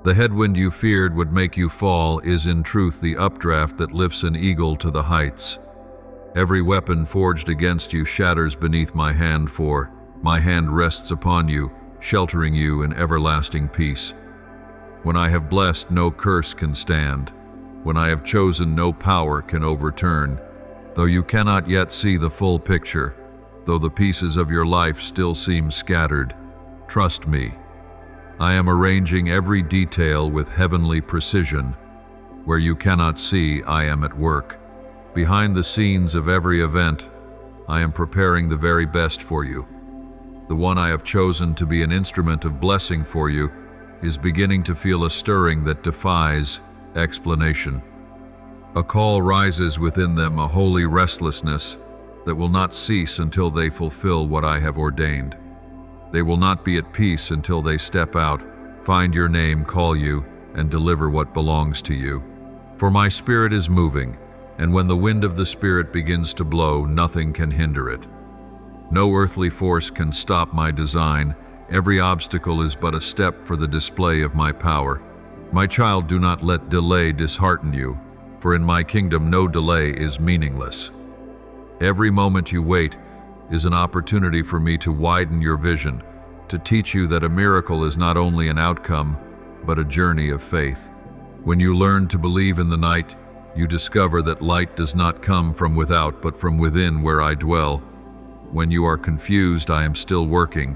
The headwind you feared would make you fall is in truth the updraft that lifts an eagle to the heights. Every weapon forged against you shatters beneath my hand, for my hand rests upon you, sheltering you in everlasting peace. When I have blessed, no curse can stand. When I have chosen, no power can overturn. Though you cannot yet see the full picture, though the pieces of your life still seem scattered, trust me. I am arranging every detail with heavenly precision. Where you cannot see, I am at work. Behind the scenes of every event, I am preparing the very best for you. The one I have chosen to be an instrument of blessing for you is beginning to feel a stirring that defies explanation. A call rises within them, a holy restlessness that will not cease until they fulfill what I have ordained. They will not be at peace until they step out, find your name, call you, and deliver what belongs to you. For my Spirit is moving, and when the wind of the Spirit begins to blow, nothing can hinder it. No earthly force can stop my design. Every obstacle is but a step for the display of my power. My child, do not let delay dishearten you, for in my kingdom no delay is meaningless. Every moment you wait is an opportunity for me to widen your vision, to teach you that a miracle is not only an outcome, but a journey of faith. When you learn to believe in the night, you discover that light does not come from without, but from within where I dwell. When you are confused, I am still working.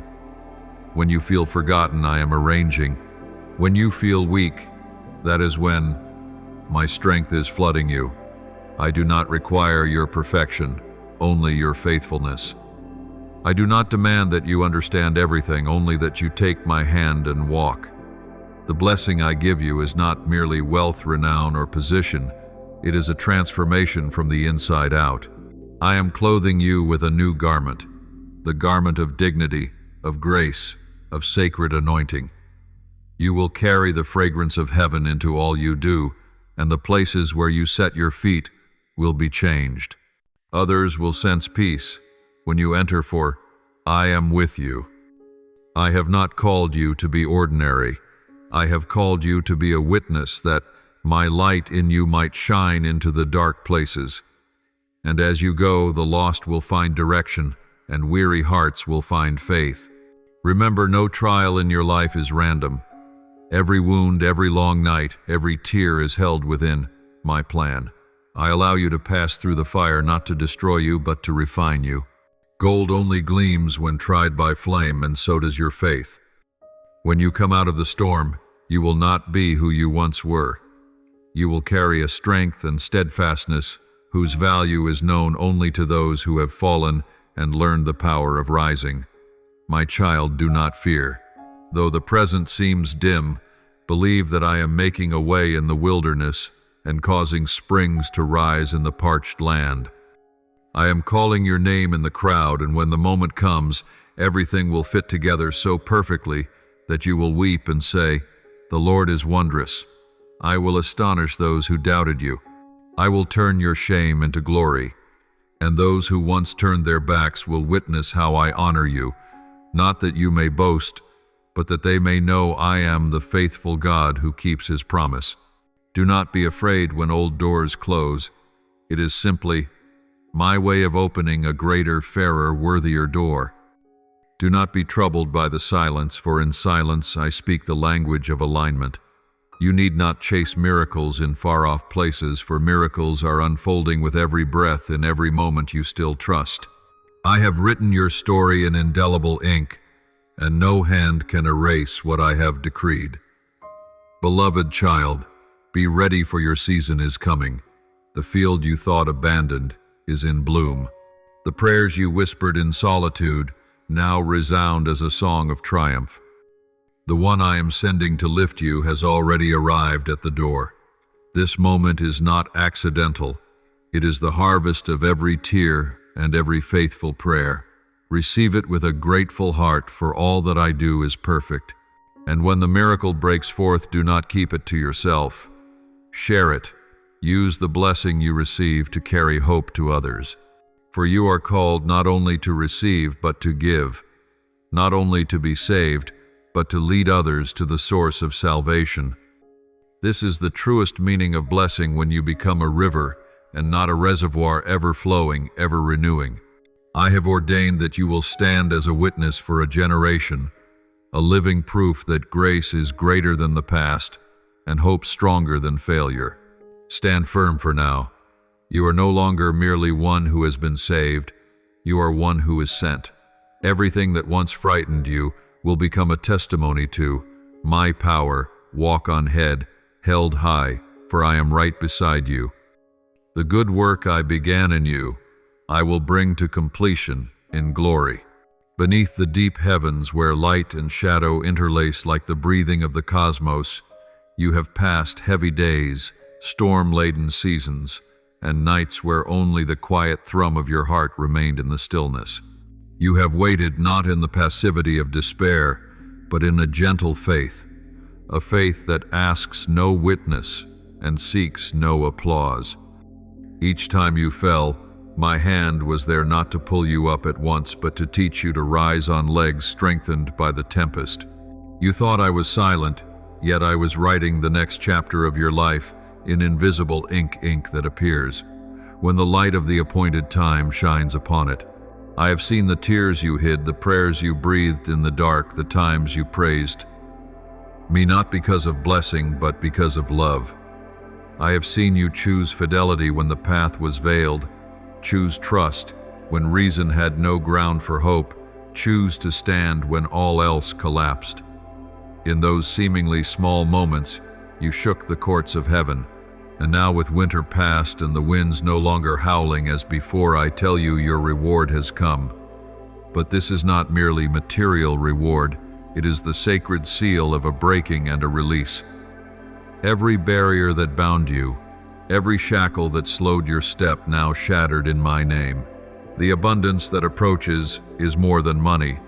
When you feel forgotten, I am arranging. When you feel weak, that is when my strength is flooding you. I do not require your perfection, only your faithfulness. I do not demand that you understand everything, only that you take my hand and walk. The blessing I give you is not merely wealth, renown, or position. It is a transformation from the inside out. I am clothing you with a new garment, the garment of dignity, of grace, of sacred anointing. You will carry the fragrance of heaven into all you do, and the places where you set your feet will be changed. Others will sense peace when you enter, for I am with you. I have not called you to be ordinary. I have called you to be a witness, that my light in you might shine into the dark places. And as you go, the lost will find direction, and weary hearts will find faith. Remember, no trial in your life is random. Every wound, every long night, every tear is held within my plan. I allow you to pass through the fire, not to destroy you, but to refine you. Gold only gleams when tried by flame, and so does your faith. When you come out of the storm, you will not be who you once were. You will carry a strength and steadfastness whose value is known only to those who have fallen and learned the power of rising. My child, do not fear. Though the present seems dim, believe that I am making a way in the wilderness and causing springs to rise in the parched land. I am calling your name in the crowd, and when the moment comes, everything will fit together so perfectly that you will weep and say, "The Lord is wondrous." I will astonish those who doubted you. I will turn your shame into glory, and those who once turned their backs will witness how I honor you, not that you may boast, but that they may know I am the faithful God who keeps his promise. Do not be afraid when old doors close. It is simply my way of opening a greater, fairer, worthier door. Do not be troubled by the silence, for in silence I speak the language of alignment. You need not chase miracles in far-off places, for miracles are unfolding with every breath, in every moment you still trust. I have written your story in indelible ink, and no hand can erase what I have decreed. Beloved child, be ready, for your season is coming. The field you thought abandoned is in bloom. The prayers you whispered in solitude now resound as a song of triumph. The one I am sending to lift you has already arrived at the door. This moment is not accidental. It is the harvest of every tear and every faithful prayer. Receive it with a grateful heart, for all that I do is perfect. And when the miracle breaks forth, do not keep it to yourself. Share it. Use the blessing you receive to carry hope to others. For you are called not only to receive, but to give, not only to be saved, but to lead others to the source of salvation. This is the truest meaning of blessing, when you become a river and not a reservoir, ever flowing, ever renewing. I have ordained that you will stand as a witness for a generation, a living proof that grace is greater than the past and hope stronger than failure. Stand firm for now. You are no longer merely one who has been saved. You are one who is sent. Everything that once frightened you will become a testimony to my power. Walk on head, held high, for I am right beside you. The good work I began in you, I will bring to completion in glory. Beneath the deep heavens where light and shadow interlace like the breathing of the cosmos, you have passed heavy days, storm-laden seasons, and nights where only the quiet thrum of your heart remained in the stillness. You have waited not in the passivity of despair, but in a gentle faith, a faith that asks no witness and seeks no applause. Each time you fell, my hand was there not to pull you up at once, but to teach you to rise on legs strengthened by the tempest. You thought I was silent, yet I was writing the next chapter of your life in invisible ink that appears, when the light of the appointed time shines upon it. I have seen the tears you hid, the prayers you breathed in the dark, the times you praised me not because of blessing, but because of love. I have seen you choose fidelity when the path was veiled, choose trust when reason had no ground for hope, choose to stand when all else collapsed. In those seemingly small moments, you shook the courts of heaven, and now with winter past and the winds no longer howling as before, I tell you your reward has come. But this is not merely material reward, it is the sacred seal of a breaking and a release. Every barrier that bound you, every shackle that slowed your step now shattered in my name. The abundance that approaches is more than money.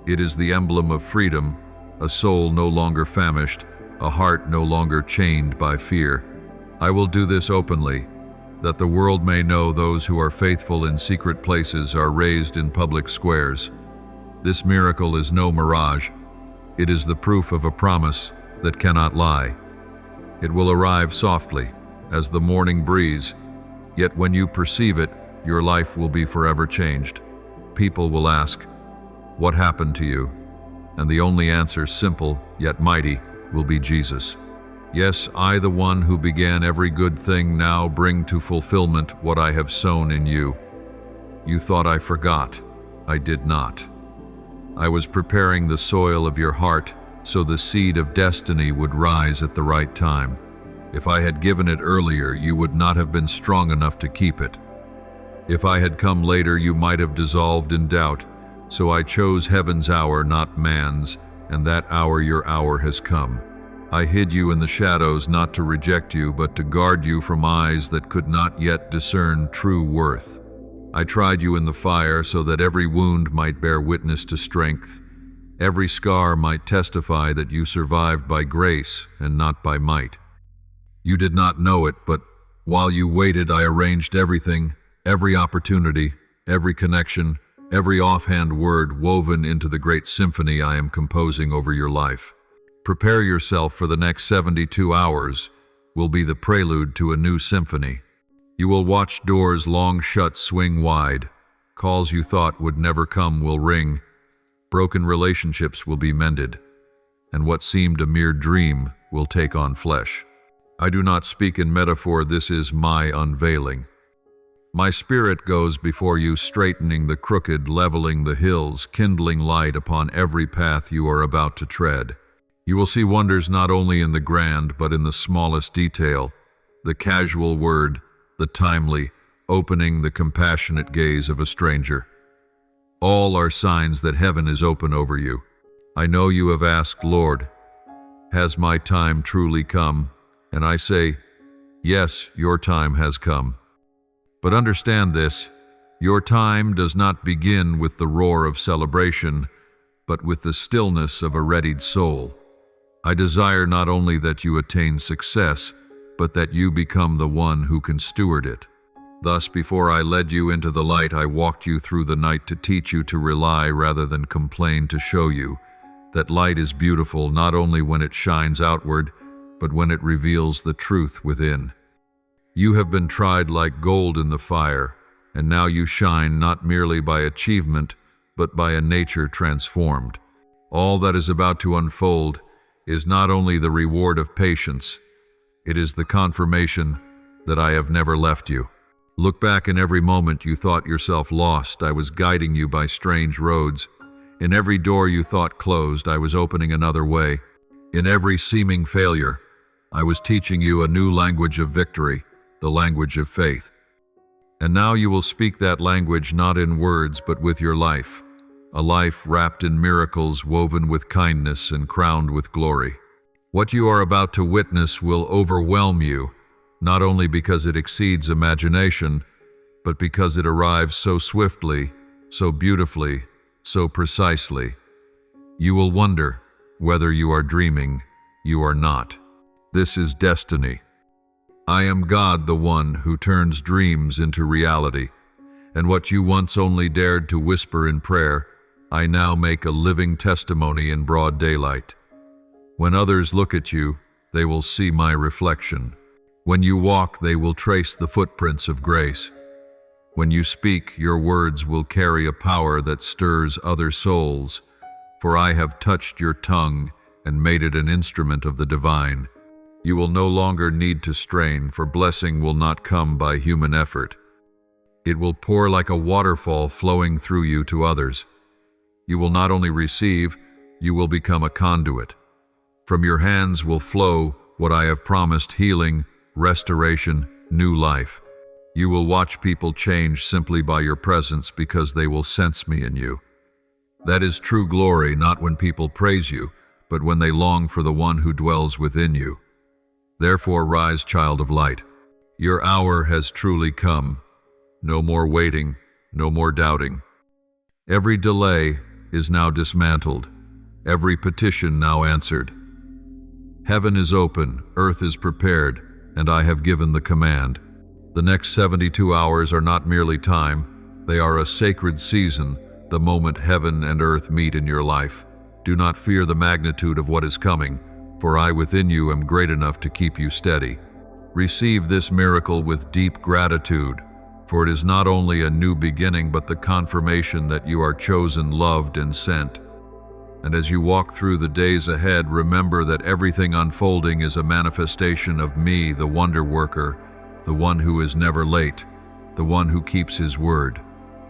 It is the emblem of freedom, a soul no longer famished, a heart no longer chained by fear. I will do this openly, that the world may know those who are faithful in secret places are raised in public squares. This miracle is no mirage. It is the proof of a promise that cannot lie. It will arrive softly, as the morning breeze, yet when you perceive it, your life will be forever changed. People will ask, "What happened to you?" And the only answer, simple yet mighty, will be Jesus. Yes, I, the one who began every good thing, now bring to fulfillment what I have sown in you. You thought I forgot. I did not. I was preparing the soil of your heart so the seed of destiny would rise at the right time. If I had given it earlier, you would not have been strong enough to keep it. If I had come later, you might have dissolved in doubt. So I chose heaven's hour, not man's, and that hour, your hour, has come. I hid you in the shadows not to reject you, but to guard you from eyes that could not yet discern true worth. I tried you in the fire so that every wound might bear witness to strength. Every scar might testify that you survived by grace and not by might. You did not know it, but while you waited, I arranged everything, every opportunity, every connection, every offhand word woven into the great symphony I am composing over your life. Prepare yourself, for the next 72 hours will be the prelude to a new symphony. You will watch doors long shut swing wide. Calls you thought would never come will ring. Broken relationships will be mended, and what seemed a mere dream will take on flesh. I do not speak in metaphor, this is my unveiling. My spirit goes before you, straightening the crooked, leveling the hills, kindling light upon every path you are about to tread. You will see wonders not only in the grand, but in the smallest detail, the casual word, the timely, opening the compassionate gaze of a stranger. All are signs that heaven is open over you. I know you have asked, Lord, has my time truly come? And I say, yes, your time has come. But understand this, your time does not begin with the roar of celebration, but with the stillness of a readied soul. I desire not only that you attain success, but that you become the one who can steward it. Thus, before I led you into the light, I walked you through the night to teach you to rely rather than complain, to show you that light is beautiful not only when it shines outward, but when it reveals the truth within. You have been tried like gold in the fire, and now you shine not merely by achievement, but by a nature transformed. All that is about to unfold is not only the reward of patience, it is the confirmation that I have never left you. Look back. In every moment you thought yourself lost, I was guiding you by strange roads. In every door you thought closed, I was opening another way. In every seeming failure, I was teaching you a new language of victory, the language of faith. And now you will speak that language not in words but with your life, a life wrapped in miracles, woven with kindness and crowned with glory. What you are about to witness will overwhelm you, not only because it exceeds imagination, but because it arrives so swiftly, so beautifully, so precisely. You will wonder whether you are dreaming. You are not. This is destiny. I am God, the one who turns dreams into reality. And what you once only dared to whisper in prayer, I now make a living testimony in broad daylight. When others look at you, they will see my reflection. When you walk, they will trace the footprints of grace. When you speak, your words will carry a power that stirs other souls, for I have touched your tongue and made it an instrument of the divine. You will no longer need to strain, for blessing will not come by human effort. It will pour like a waterfall flowing through you to others. You will not only receive, you will become a conduit. From your hands will flow what I have promised: healing, restoration, new life. You will watch people change simply by your presence because they will sense me in you. That is true glory, not when people praise you, but when they long for the one who dwells within you. Therefore rise, child of light. Your hour has truly come. No more waiting, no more doubting. Every delay is now dismantled, every petition now answered. Heaven is open, earth is prepared, and I have given the command. The next 72 hours are not merely time, they are a sacred season, the moment heaven and earth meet in your life. Do not fear the magnitude of what is coming, for I within you am great enough to keep you steady. Receive this miracle with deep gratitude, for it is not only a new beginning but the confirmation that you are chosen, loved, and sent. And as you walk through the days ahead, remember that everything unfolding is a manifestation of me, the wonder worker, the one who is never late, the one who keeps his word.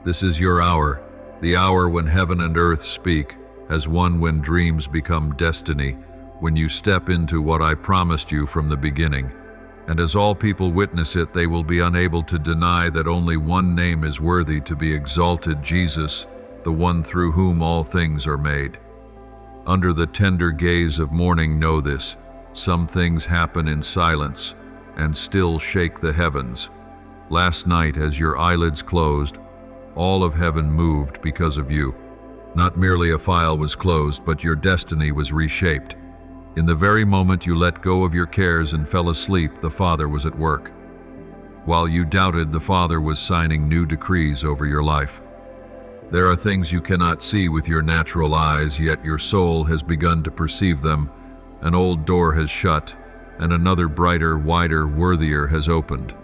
This is your hour, the hour when heaven and earth speak, as one when dreams become destiny, when you step into what I promised you from the beginning. And as all people witness it, they will be unable to deny that only one name is worthy to be exalted: Jesus, the one through whom all things are made. Under the tender gaze of morning, know this: some things happen in silence and still shake the heavens. Last night, as your eyelids closed, all of heaven moved because of you. Not merely a file was closed, but your destiny was reshaped. In the very moment you let go of your cares and fell asleep, the Father was at work. While you doubted, the Father was signing new decrees over your life. There are things you cannot see with your natural eyes, yet your soul has begun to perceive them. An old door has shut, and another brighter, wider, worthier has opened.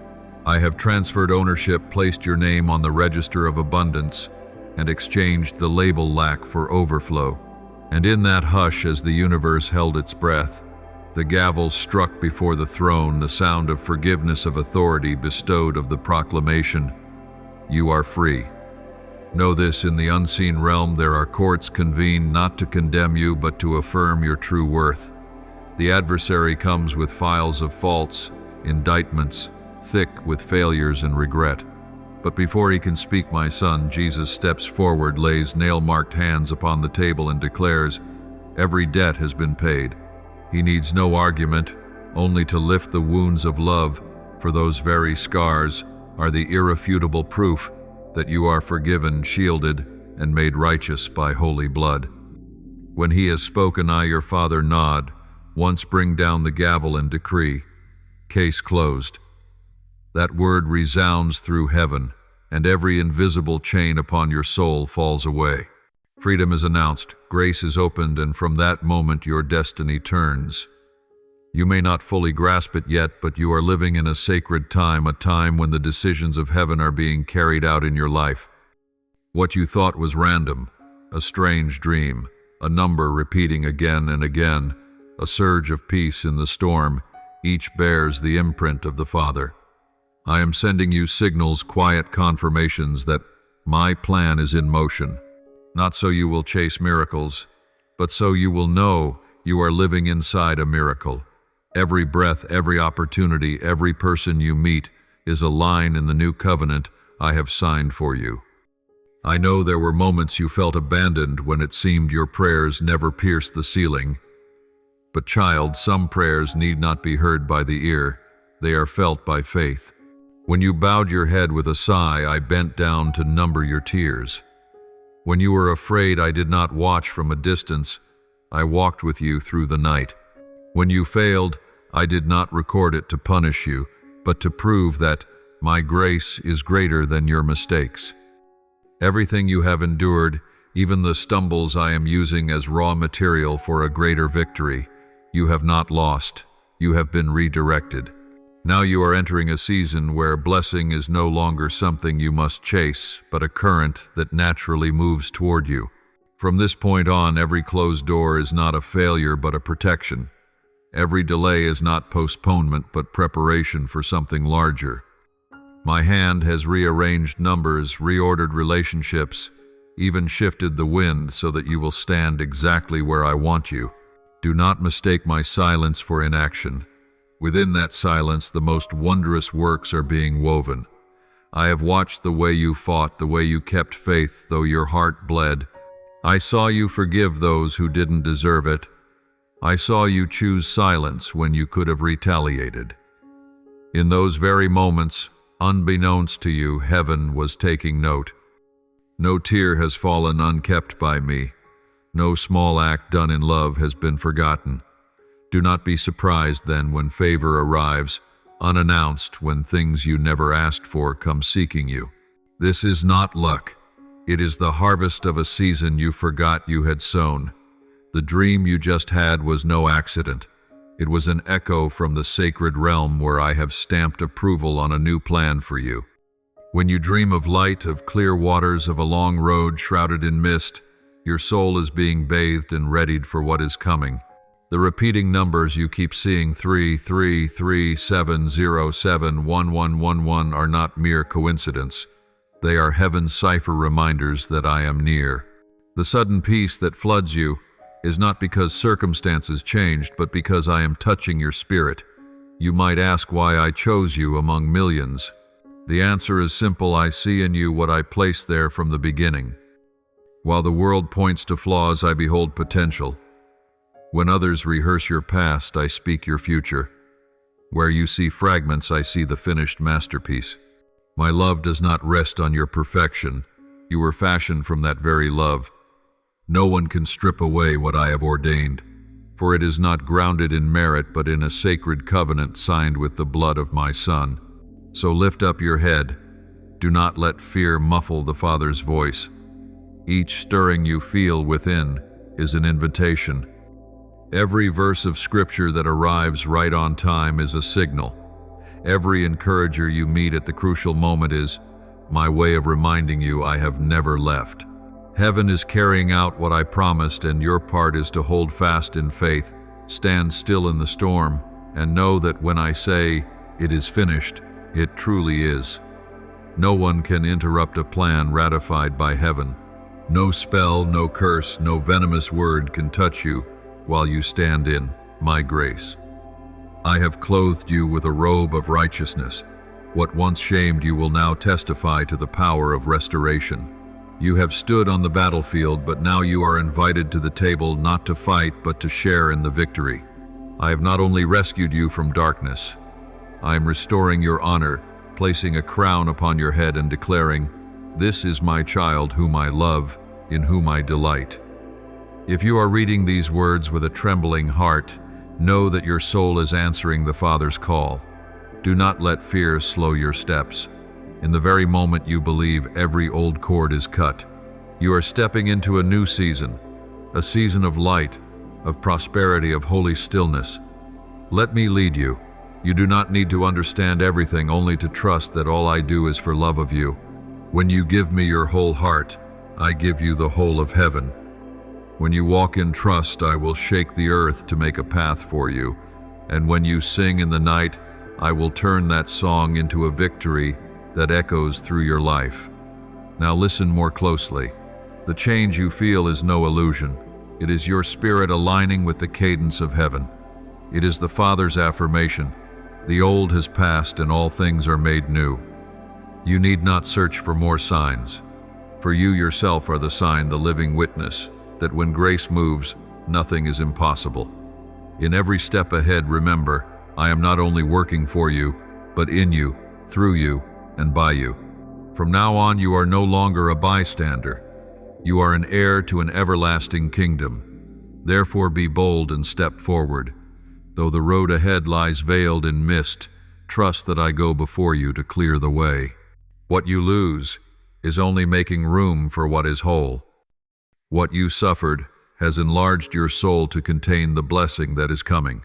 I have transferred ownership, placed your name on the register of abundance, and exchanged the label lack for overflow. And in that hush, as the universe held its breath, the gavel struck before the throne, the sound of forgiveness, of authority bestowed, of the proclamation: you are free. Know this: in the unseen realm there are courts convened not to condemn you, but to affirm your true worth. The adversary comes with files of faults, indictments, thick with failures and regret. But before he can speak, my son, Jesus steps forward, lays nail-marked hands upon the table, and declares, every debt has been paid. He needs no argument, only to lift the wounds of love, for those very scars are the irrefutable proof that you are forgiven, shielded, and made righteous by holy blood. When he has spoken, I, your Father, nod, once bring down the gavel and decree, case closed. That word resounds through heaven, and every invisible chain upon your soul falls away. Freedom is announced, grace is opened, and from that moment your destiny turns. You may not fully grasp it yet, but you are living in a sacred time, a time when the decisions of heaven are being carried out in your life. What you thought was random, a strange dream, a number repeating again and again, a surge of peace in the storm, each bears the imprint of the Father. I am sending you signals, quiet confirmations that my plan is in motion. Not so you will chase miracles, but so you will know you are living inside a miracle. Every breath, every opportunity, every person you meet is a line in the new covenant I have signed for you. I know there were moments you felt abandoned when it seemed your prayers never pierced the ceiling. But child, some prayers need not be heard by the ear. They are felt by faith. When you bowed your head with a sigh, I bent down to number your tears. When you were afraid, I did not watch from a distance. I walked with you through the night. When you failed, I did not record it to punish you, but to prove that my grace is greater than your mistakes. Everything you have endured, even the stumbles I am using as raw material for a greater victory, you have not lost. You have been redirected. Now you are entering a season where blessing is no longer something you must chase, but a current that naturally moves toward you. From this point on, every closed door is not a failure but a protection. Every delay is not postponement but preparation for something larger. My hand has rearranged numbers, reordered relationships, even shifted the wind so that you will stand exactly where I want you. Do not mistake my silence for inaction. Within that silence, the most wondrous works are being woven. I have watched the way you fought, the way you kept faith, though your heart bled. I saw you forgive those who didn't deserve it. I saw you choose silence when you could have retaliated. In those very moments, unbeknownst to you, heaven was taking note. No tear has fallen unkept by me. No small act done in love has been forgotten. Do not be surprised then when favor arrives, unannounced, when things you never asked for come seeking you. This is not luck. It is the harvest of a season you forgot you had sown. The dream you just had was no accident. It was an echo from the sacred realm where I have stamped approval on a new plan for you. When you dream of light, of clear waters, of a long road shrouded in mist, your soul is being bathed and readied for what is coming. The repeating numbers you keep seeing, 3, 3, 3, 7, 0, 7, 1, 1, 1, 1, are not mere coincidence. They are heaven's cipher reminders that I am near. The sudden peace that floods you is not because circumstances changed, but because I am touching your spirit. You might ask why I chose you among millions. The answer is simple. I see in you what I placed there from the beginning. While the world points to flaws, I behold potential. When others rehearse your past, I speak your future. Where you see fragments, I see the finished masterpiece. My love does not rest on your perfection. You were fashioned from that very love. No one can strip away what I have ordained, for it is not grounded in merit but in a sacred covenant signed with the blood of my Son. So lift up your head. Do not let fear muffle the Father's voice. Each stirring you feel within is an invitation. Every verse of Scripture that arrives right on time is a signal. Every encourager you meet at the crucial moment is my way of reminding you I have never left. Heaven is carrying out what I promised, and your part is to hold fast in faith, stand still in the storm, and know that when I say it is finished, it truly is. No one can interrupt a plan ratified by heaven. No spell, no curse, no venomous word can touch you while you stand in my grace. I have clothed you with a robe of righteousness. What once shamed you will now testify to the power of restoration. You have stood on the battlefield, but now you are invited to the table not to fight, but to share in the victory. I have not only rescued you from darkness, I am restoring your honor, placing a crown upon your head and declaring, "This is my child whom I love, in whom I delight." If you are reading these words with a trembling heart, know that your soul is answering the Father's call. Do not let fear slow your steps. In the very moment you believe, every old cord is cut. You are stepping into a new season, a season of light, of prosperity, of holy stillness. Let me lead you. You do not need to understand everything, only to trust that all I do is for love of you. When you give me your whole heart, I give you the whole of heaven. When you walk in trust, I will shake the earth to make a path for you. And when you sing in the night, I will turn that song into a victory that echoes through your life. Now listen more closely. The change you feel is no illusion. It is your spirit aligning with the cadence of heaven. It is the Father's affirmation. The old has passed and all things are made new. You need not search for more signs. For you yourself are the sign, the living witness, that when grace moves, nothing is impossible. In every step ahead, remember, I am not only working for you, but in you, through you, and by you. From now on, you are no longer a bystander. You are an heir to an everlasting kingdom. Therefore be bold and step forward. Though the road ahead lies veiled in mist, trust that I go before you to clear the way. What you lose is only making room for what is whole. What you suffered has enlarged your soul to contain the blessing that is coming.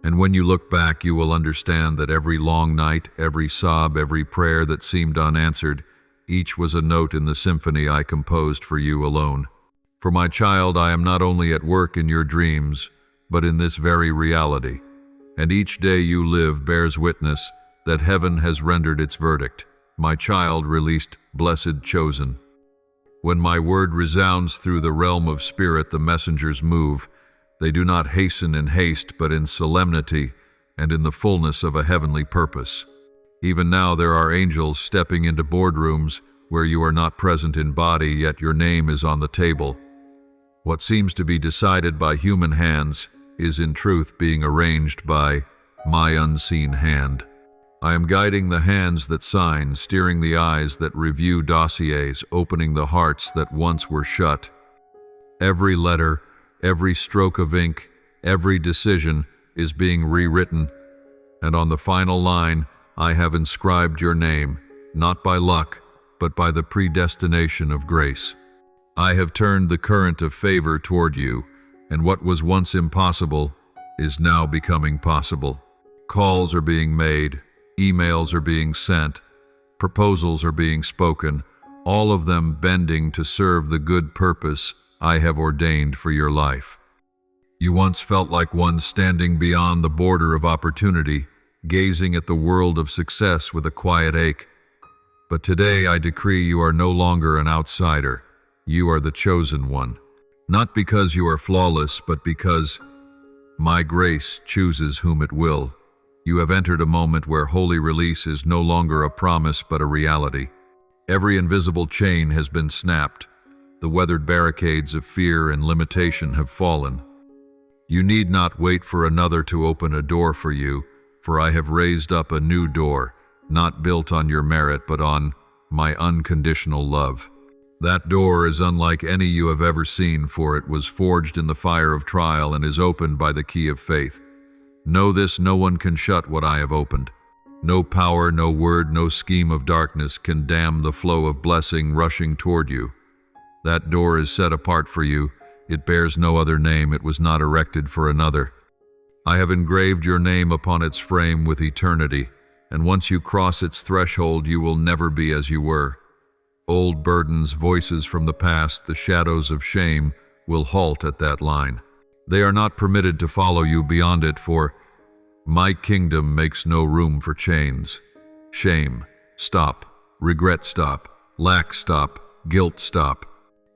And when you look back, you will understand that every long night, every sob, every prayer that seemed unanswered, each was a note in the symphony I composed for you alone. For my child, I am not only at work in your dreams, but in this very reality. And each day you live bears witness that heaven has rendered its verdict. My child, released, blessed, chosen. When my word resounds through the realm of spirit, the messengers move. They do not hasten in haste, but in solemnity and in the fullness of a heavenly purpose. Even now there are angels stepping into boardrooms where you are not present in body, yet your name is on the table. What seems to be decided by human hands is in truth being arranged by my unseen hand. I am guiding the hands that sign, steering the eyes that review dossiers, opening the hearts that once were shut. Every letter, every stroke of ink, every decision is being rewritten, and on the final line, I have inscribed your name, not by luck, but by the predestination of grace. I have turned the current of favor toward you, and what was once impossible is now becoming possible. Calls are being made, emails are being sent, proposals are being spoken, all of them bending to serve the good purpose I have ordained for your life. You once felt like one standing beyond the border of opportunity, gazing at the world of success with a quiet ache. But today I decree you are no longer an outsider. You are the chosen one. Not because you are flawless, but because my grace chooses whom it will. You have entered a moment where holy release is no longer a promise but a reality. Every invisible chain has been snapped. The weathered barricades of fear and limitation have fallen. You need not wait for another to open a door for you, for I have raised up a new door, not built on your merit but on my unconditional love. That door is unlike any you have ever seen, for it was forged in the fire of trial and is opened by the key of faith. Know this: no one can shut what I have opened. No power, no word, no scheme of darkness can dam the flow of blessing rushing toward you. That door is set apart for you. It bears no other name. It was not erected for another. I have engraved your name upon its frame with eternity, and once you cross its threshold, you will never be as you were. Old burdens, voices from the past, the shadows of shame will halt at that line. They are not permitted to follow you beyond it, for my kingdom makes no room for chains. Shame, stop. Regret, stop. Lack, stop. Guilt, stop.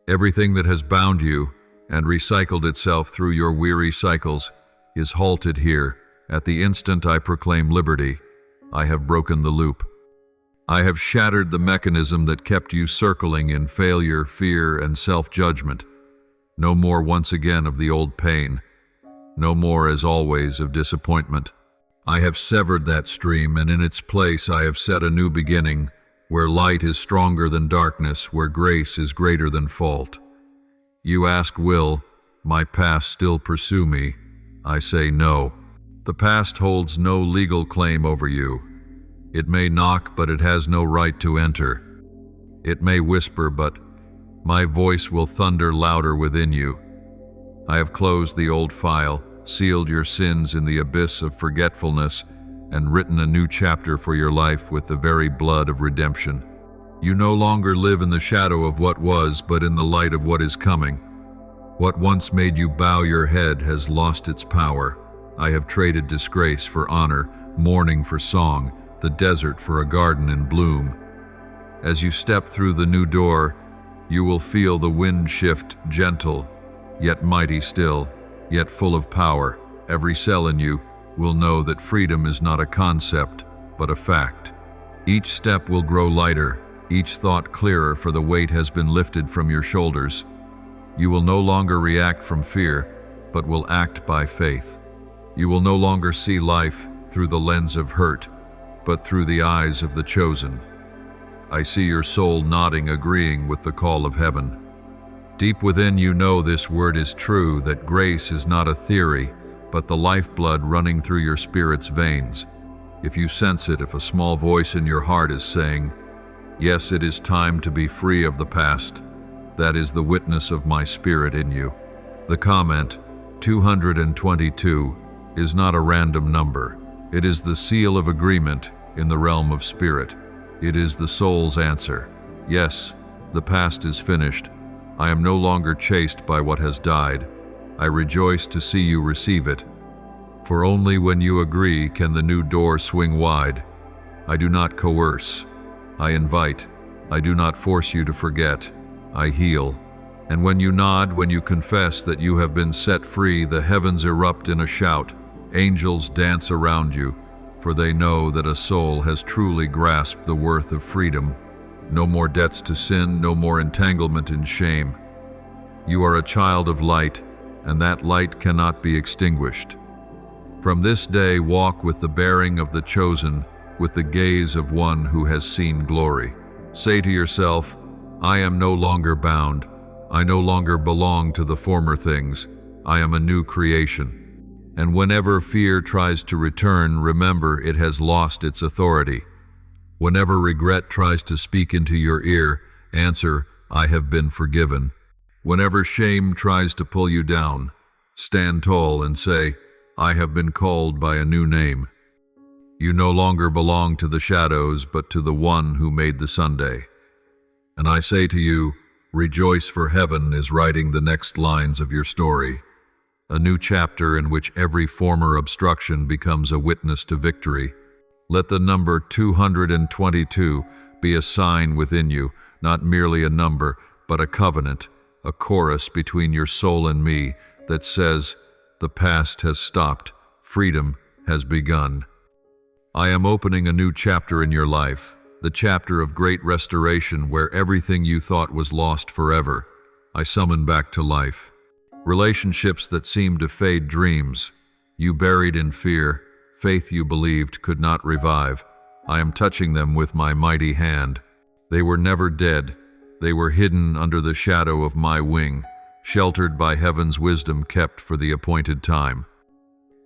Everything that has bound you and recycled itself through your weary cycles is halted here. At the instant I proclaim liberty, I have broken the loop. I have shattered the mechanism that kept you circling in failure, fear, and self-judgment. No more once again of the old pain. No more, as always, of disappointment. I have severed that stream, and in its place I have set a new beginning, where light is stronger than darkness, where grace is greater than fault. You ask, will my past still pursue me? I say no. The past holds no legal claim over you. It may knock, but it has no right to enter. It may whisper, but my voice will thunder louder within you. I have closed the old file, sealed your sins in the abyss of forgetfulness, and written a new chapter for your life with the very blood of redemption. You no longer live in the shadow of what was, but in the light of what is coming. What once made you bow your head has lost its power. I have traded disgrace for honor, mourning for song, the desert for a garden in bloom. As you step through the new door, you will feel the wind shift, gentle, yet mighty still, yet full of power. Every cell in you will know that freedom is not a concept, but a fact. Each step will grow lighter, each thought clearer, for the weight has been lifted from your shoulders. You will no longer react from fear, but will act by faith. You will no longer see life through the lens of hurt, but through the eyes of the chosen. I see your soul nodding, agreeing with the call of heaven. Deep within you know this word is true, that grace is not a theory, but the lifeblood running through your spirit's veins. If you sense it, if a small voice in your heart is saying, "Yes, it is time to be free of the past," that is the witness of my spirit in you. The comment, 222, is not a random number. It is the seal of agreement in the realm of spirit. It is the soul's answer. Yes, the past is finished. I am no longer chased by what has died. I rejoice to see you receive it. For only when you agree can the new door swing wide. I do not coerce. I invite. I do not force you to forget. I heal. And when you nod, when you confess that you have been set free, the heavens erupt in a shout. Angels dance around you, for they know that a soul has truly grasped the worth of freedom. No more debts to sin, no more entanglement in shame. You are a child of light, and that light cannot be extinguished. From this day walk with the bearing of the chosen, with the gaze of one who has seen glory. Say to yourself, I am no longer bound. I no longer belong to the former things. I am a new creation. And whenever fear tries to return, remember it has lost its authority. Whenever regret tries to speak into your ear, answer, I have been forgiven. Whenever shame tries to pull you down, stand tall and say, I have been called by a new name. You no longer belong to the shadows, but to the one who made the Sunday. And I say to you, rejoice, for heaven is writing the next lines of your story. A new chapter in which every former obstruction becomes a witness to victory. Let the number 222 be a sign within you, not merely a number, but a covenant, a chorus between your soul and me that says, the past has stopped, freedom has begun. I am opening a new chapter in your life, the chapter of great restoration where everything you thought was lost forever, I summon back to life. Relationships that seemed to fade, dreams you buried in fear, faith you believed could not revive, I am touching them with my mighty hand. They were never dead. They were hidden under the shadow of my wing, sheltered by heaven's wisdom kept for the appointed time.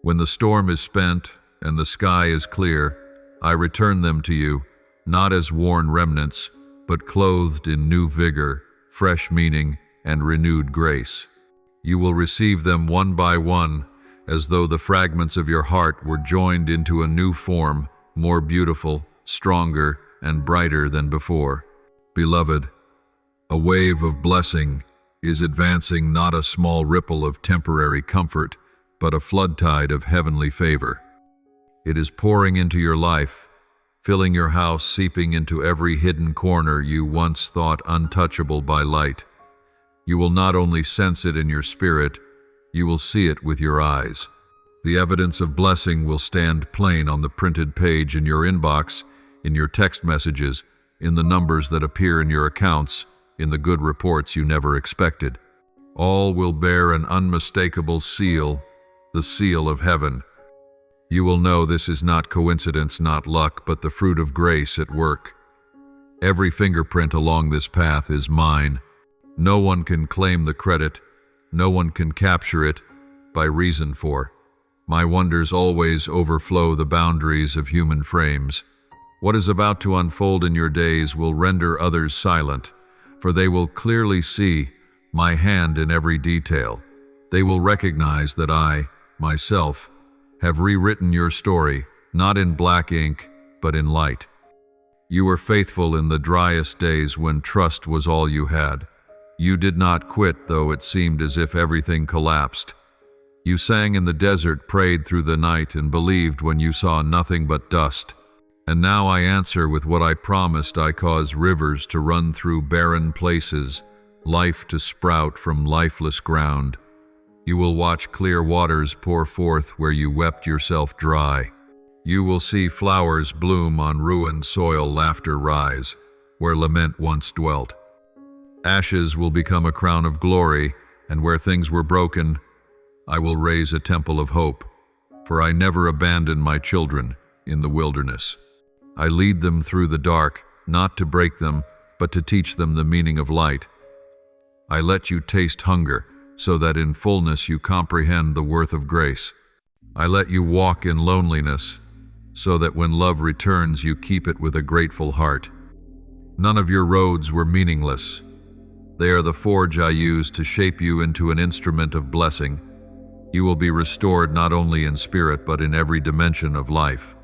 When the storm is spent and the sky is clear, I return them to you, not as worn remnants, but clothed in new vigor, fresh meaning, and renewed grace. You will receive them one by one, as though the fragments of your heart were joined into a new form, more beautiful, stronger, and brighter than before. Beloved, a wave of blessing is advancing, not a small ripple of temporary comfort, but a flood tide of heavenly favor. It is pouring into your life, filling your house, seeping into every hidden corner you once thought untouchable by light. You will not only sense it in your spirit, you will see it with your eyes. The evidence of blessing will stand plain on the printed page in your inbox, in your text messages, in the numbers that appear in your accounts, in the good reports you never expected. All will bear an unmistakable seal, the seal of heaven. You will know this is not coincidence, not luck, but the fruit of grace at work. Every fingerprint along this path is mine. No one can claim the credit, no one can capture it by reason for. My wonders always overflow the boundaries of human frames. What is about to unfold in your days will render others silent, for they will clearly see my hand in every detail. They will recognize that I, myself, have rewritten your story, not in black ink, but in light. You were faithful in the driest days when trust was all you had. You did not quit, though it seemed as if everything collapsed. You sang in the desert, prayed through the night, and believed when you saw nothing but dust. And now I answer with what I promised. I cause rivers to run through barren places, life to sprout from lifeless ground. You will watch clear waters pour forth where you wept yourself dry. You will see flowers bloom on ruined soil, laughter rise. where lament once dwelt. Ashes will become a crown of glory, and where things were broken, I will raise a temple of hope, for I never abandon my children in the wilderness. I lead them through the dark, not to break them, but to teach them the meaning of light. I let you taste hunger, so that in fullness you comprehend the worth of grace. I let you walk in loneliness, so that when love returns you keep it with a grateful heart. None of your roads were meaningless. They are the forge I use to shape you into an instrument of blessing. You will be restored not only in spirit but in every dimension of life.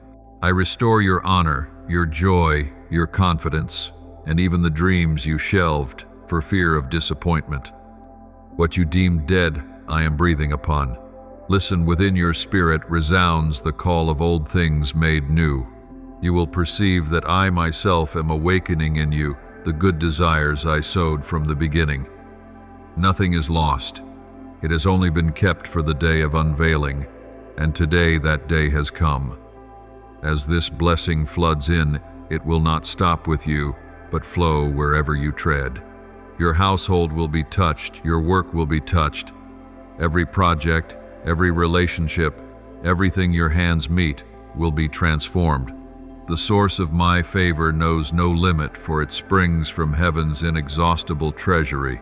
I restore your honor, your joy, your confidence, and even the dreams you shelved for fear of disappointment. What you deemed dead, I am breathing upon. Listen, within your spirit resounds the call of old things made new. You will perceive that I myself am awakening in you the good desires I sowed from the beginning. Nothing is lost. It has only been kept for the day of unveiling, and today that day has come. As this blessing floods in, it will not stop with you, but flow wherever you tread. Your household will be touched, your work will be touched. Every project, every relationship, everything your hands meet will be transformed. The source of my favor knows no limit, for it springs from heaven's inexhaustible treasury.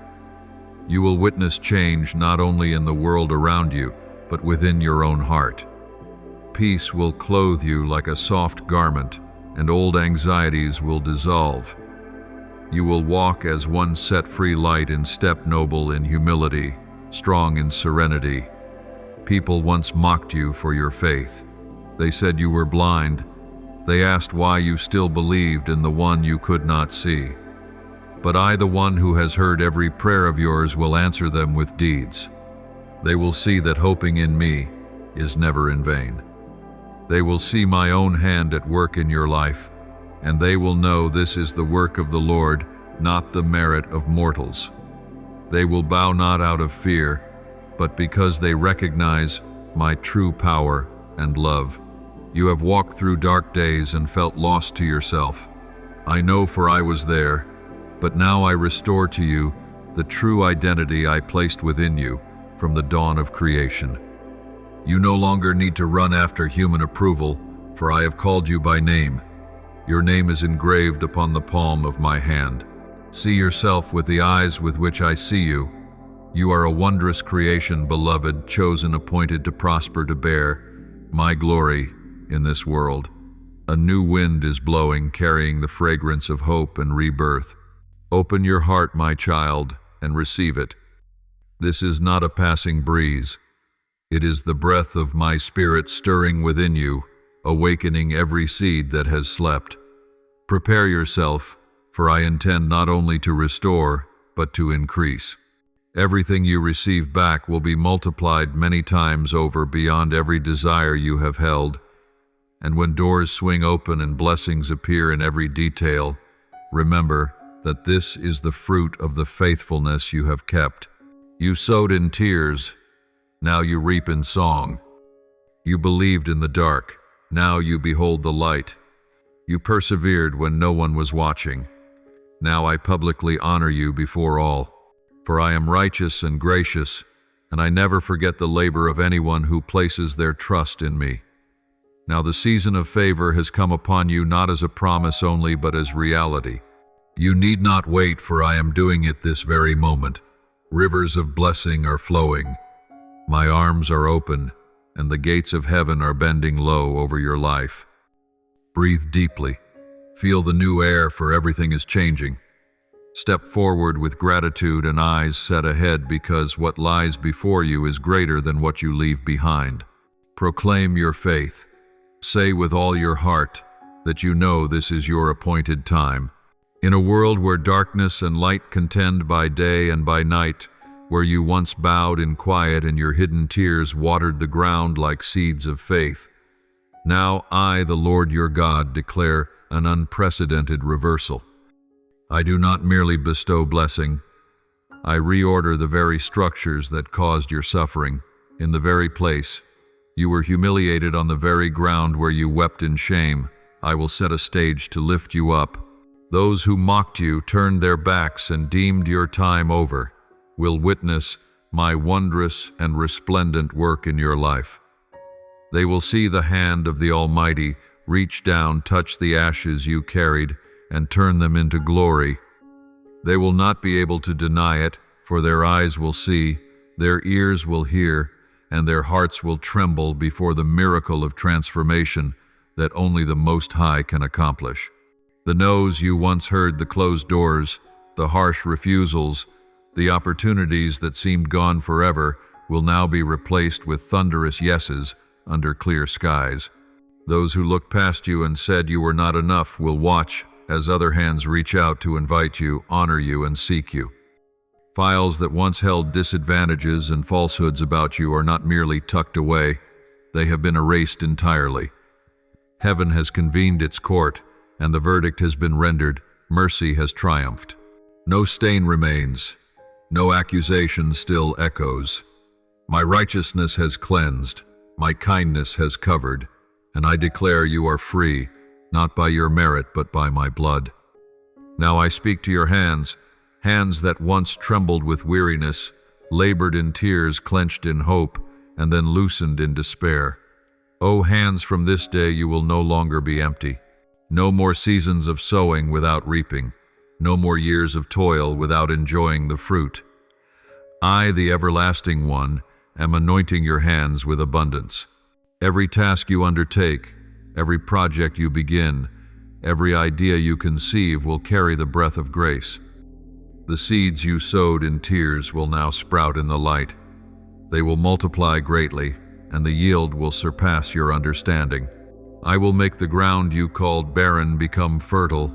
You will witness change not only in the world around you, but within your own heart. Peace will clothe you like a soft garment, and old anxieties will dissolve. You will walk as one set-free light in step, noble in humility, strong in serenity. People once mocked you for your faith. They said you were blind. They asked why you still believed in the one you could not see. But I, the one who has heard every prayer of yours, will answer them with deeds. They will see that hoping in me is never in vain. They will see my own hand at work in your life, and they will know this is the work of the Lord, not the merit of mortals. They will bow not out of fear, but because they recognize my true power and love. You have walked through dark days and felt lost to yourself. I know, for I was there, but now I restore to you the true identity I placed within you from the dawn of creation. You no longer need to run after human approval, for I have called you by name. Your name is engraved upon the palm of my hand. See yourself with the eyes with which I see you. You are a wondrous creation, beloved, chosen, appointed to prosper, to bear my glory in this world. A new wind is blowing, carrying the fragrance of hope and rebirth. Open your heart, my child, and receive it. This is not a passing breeze. It is the breath of my spirit stirring within you, awakening every seed that has slept. Prepare yourself, for I intend not only to restore, but to increase. Everything you receive back will be multiplied many times over beyond every desire you have held. And when doors swing open and blessings appear in every detail, remember that this is the fruit of the faithfulness you have kept. You sowed in tears, now you reap in song. You believed in the dark, now you behold the light. You persevered when no one was watching. Now I publicly honor you before all. For I am righteous and gracious, and I never forget the labor of anyone who places their trust in me. Now the season of favor has come upon you, not as a promise only, but as reality. You need not wait, for I am doing it this very moment. Rivers of blessing are flowing. My arms are open, and the gates of heaven are bending low over your life. Breathe deeply. Feel the new air, for everything is changing. Step forward with gratitude and eyes set ahead, because what lies before you is greater than what you leave behind. Proclaim your faith. Say with all your heart that you know this is your appointed time. In a world where darkness and light contend by day and by night, where you once bowed in quiet and your hidden tears watered the ground like seeds of faith, now I, the Lord your God, declare an unprecedented reversal. I do not merely bestow blessing. I reorder the very structures that caused your suffering. In the very place you were humiliated, on the very ground where you wept in shame, I will set a stage to lift you up. Those who mocked you, turned their backs, and deemed your time over, will witness my wondrous and resplendent work in your life. They will see the hand of the Almighty reach down, touch the ashes you carried, and turn them into glory. They will not be able to deny it, for their eyes will see, their ears will hear, and their hearts will tremble before the miracle of transformation that only the Most High can accomplish. The no's you once heard, the closed doors, the harsh refusals, the opportunities that seemed gone forever will now be replaced with thunderous yeses under clear skies. Those who looked past you and said you were not enough will watch as other hands reach out to invite you, honor you, and seek you. Files that once held disadvantages and falsehoods about you are not merely tucked away, they have been erased entirely. Heaven has convened its court, and the verdict has been rendered. Mercy has triumphed. No stain remains. No accusation still echoes. My righteousness has cleansed. My kindness has covered. And I declare you are free, not by your merit, but by my blood. Now I speak to your hands, hands that once trembled with weariness, labored in tears, clenched in hope, and then loosened in despair. O hands, from this day you will no longer be empty. No more seasons of sowing without reaping. No more years of toil without enjoying the fruit. I, the Everlasting One, am anointing your hands with abundance. Every task you undertake, every project you begin, every idea you conceive will carry the breath of grace. The seeds you sowed in tears will now sprout in the light. They will multiply greatly, and the yield will surpass your understanding. I will make the ground you called barren become fertile,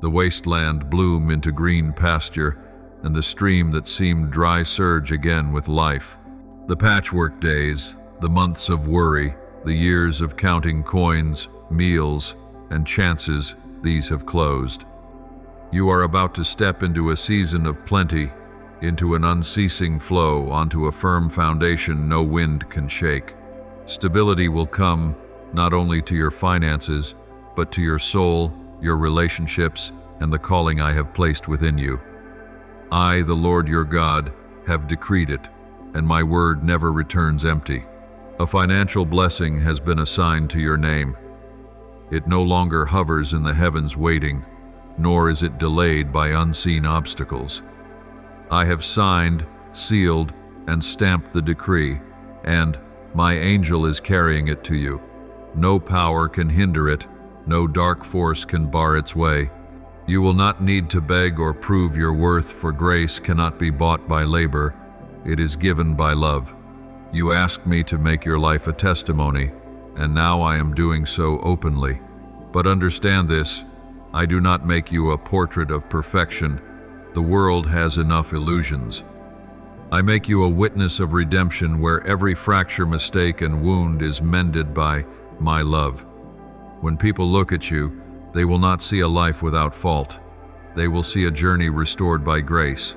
the wasteland bloom into green pasture, and the stream that seemed dry surge again with life. The patchwork days, the months of worry, the years of counting coins, meals, and chances, these have closed. You are about to step into a season of plenty, into an unceasing flow, onto a firm foundation no wind can shake. Stability will come not only to your finances, but to your soul, your relationships, and the calling I have placed within you. I, the Lord your God, have decreed it, and my word never returns empty. A financial blessing has been assigned to your name. It no longer hovers in the heavens waiting, nor is it delayed by unseen obstacles. I have signed, sealed, and stamped the decree, and my angel is carrying it to you. No power can hinder it, no dark force can bar its way. You will not need to beg or prove your worth, for grace cannot be bought by labor. It is given by love. You asked me to make your life a testimony, and now I am doing so openly. But understand this, I do not make you a portrait of perfection. The world has enough illusions. I make you a witness of redemption, where every fracture, mistake, and wound is mended by my love. When people look at you, they will not see a life without fault. They will see a journey restored by grace.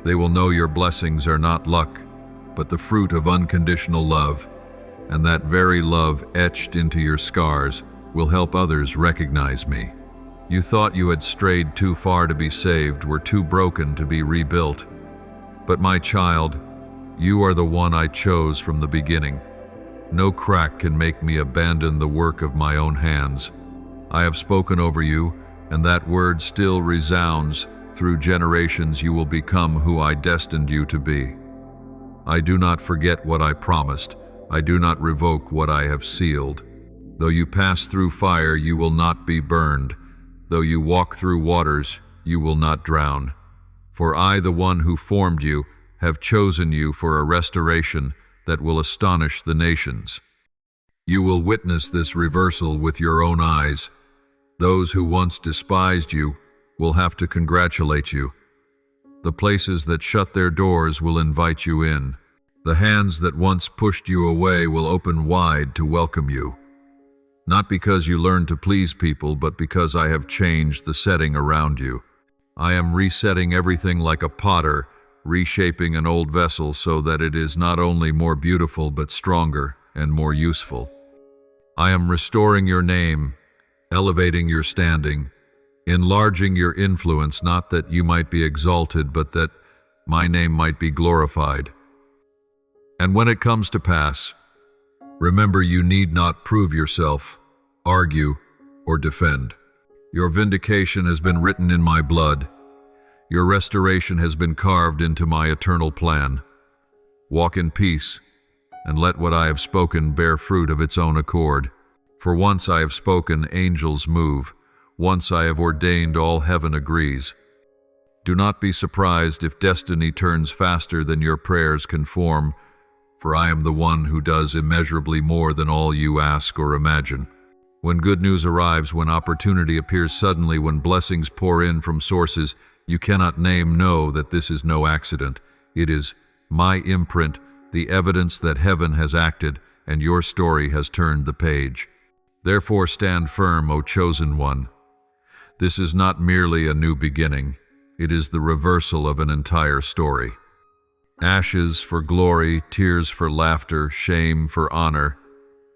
They will know your blessings are not luck, but the fruit of unconditional love, and that very love etched into your scars will help others recognize me. You thought you had strayed too far to be saved, were too broken to be rebuilt. But my child, you are the one I chose from the beginning. No crack can make me abandon the work of my own hands. I have spoken over you, and that word still resounds. Through generations you will become who I destined you to be. I do not forget what I promised. I do not revoke what I have sealed. Though you pass through fire, you will not be burned. Though you walk through waters, you will not drown. For I, the one who formed you, have chosen you for a restoration that will astonish the nations. You will witness this reversal with your own eyes. Those who once despised you will have to congratulate you. The places that shut their doors will invite you in. The hands that once pushed you away will open wide to welcome you. Not because you learned to please people, but because I have changed the setting around you. I am resetting everything like a potter, reshaping an old vessel so that it is not only more beautiful but stronger and more useful. I am restoring your name, elevating your standing, enlarging your influence, not that you might be exalted, but that my name might be glorified. And when it comes to pass, remember you need not prove yourself, argue, or defend. Your vindication has been written in my blood. Your restoration has been carved into my eternal plan. Walk in peace, and let what I have spoken bear fruit of its own accord. For once I have spoken, angels move. Once I have ordained, all heaven agrees. Do not be surprised if destiny turns faster than your prayers can form, for I am the one who does immeasurably more than all you ask or imagine. When good news arrives, when opportunity appears suddenly, when blessings pour in from sources you cannot name, know that this is no accident. It is my imprint, the evidence that heaven has acted and your story has turned the page. Therefore stand firm, O chosen one. This is not merely a new beginning. It is the reversal of an entire story. Ashes for glory, tears for laughter, shame for honor.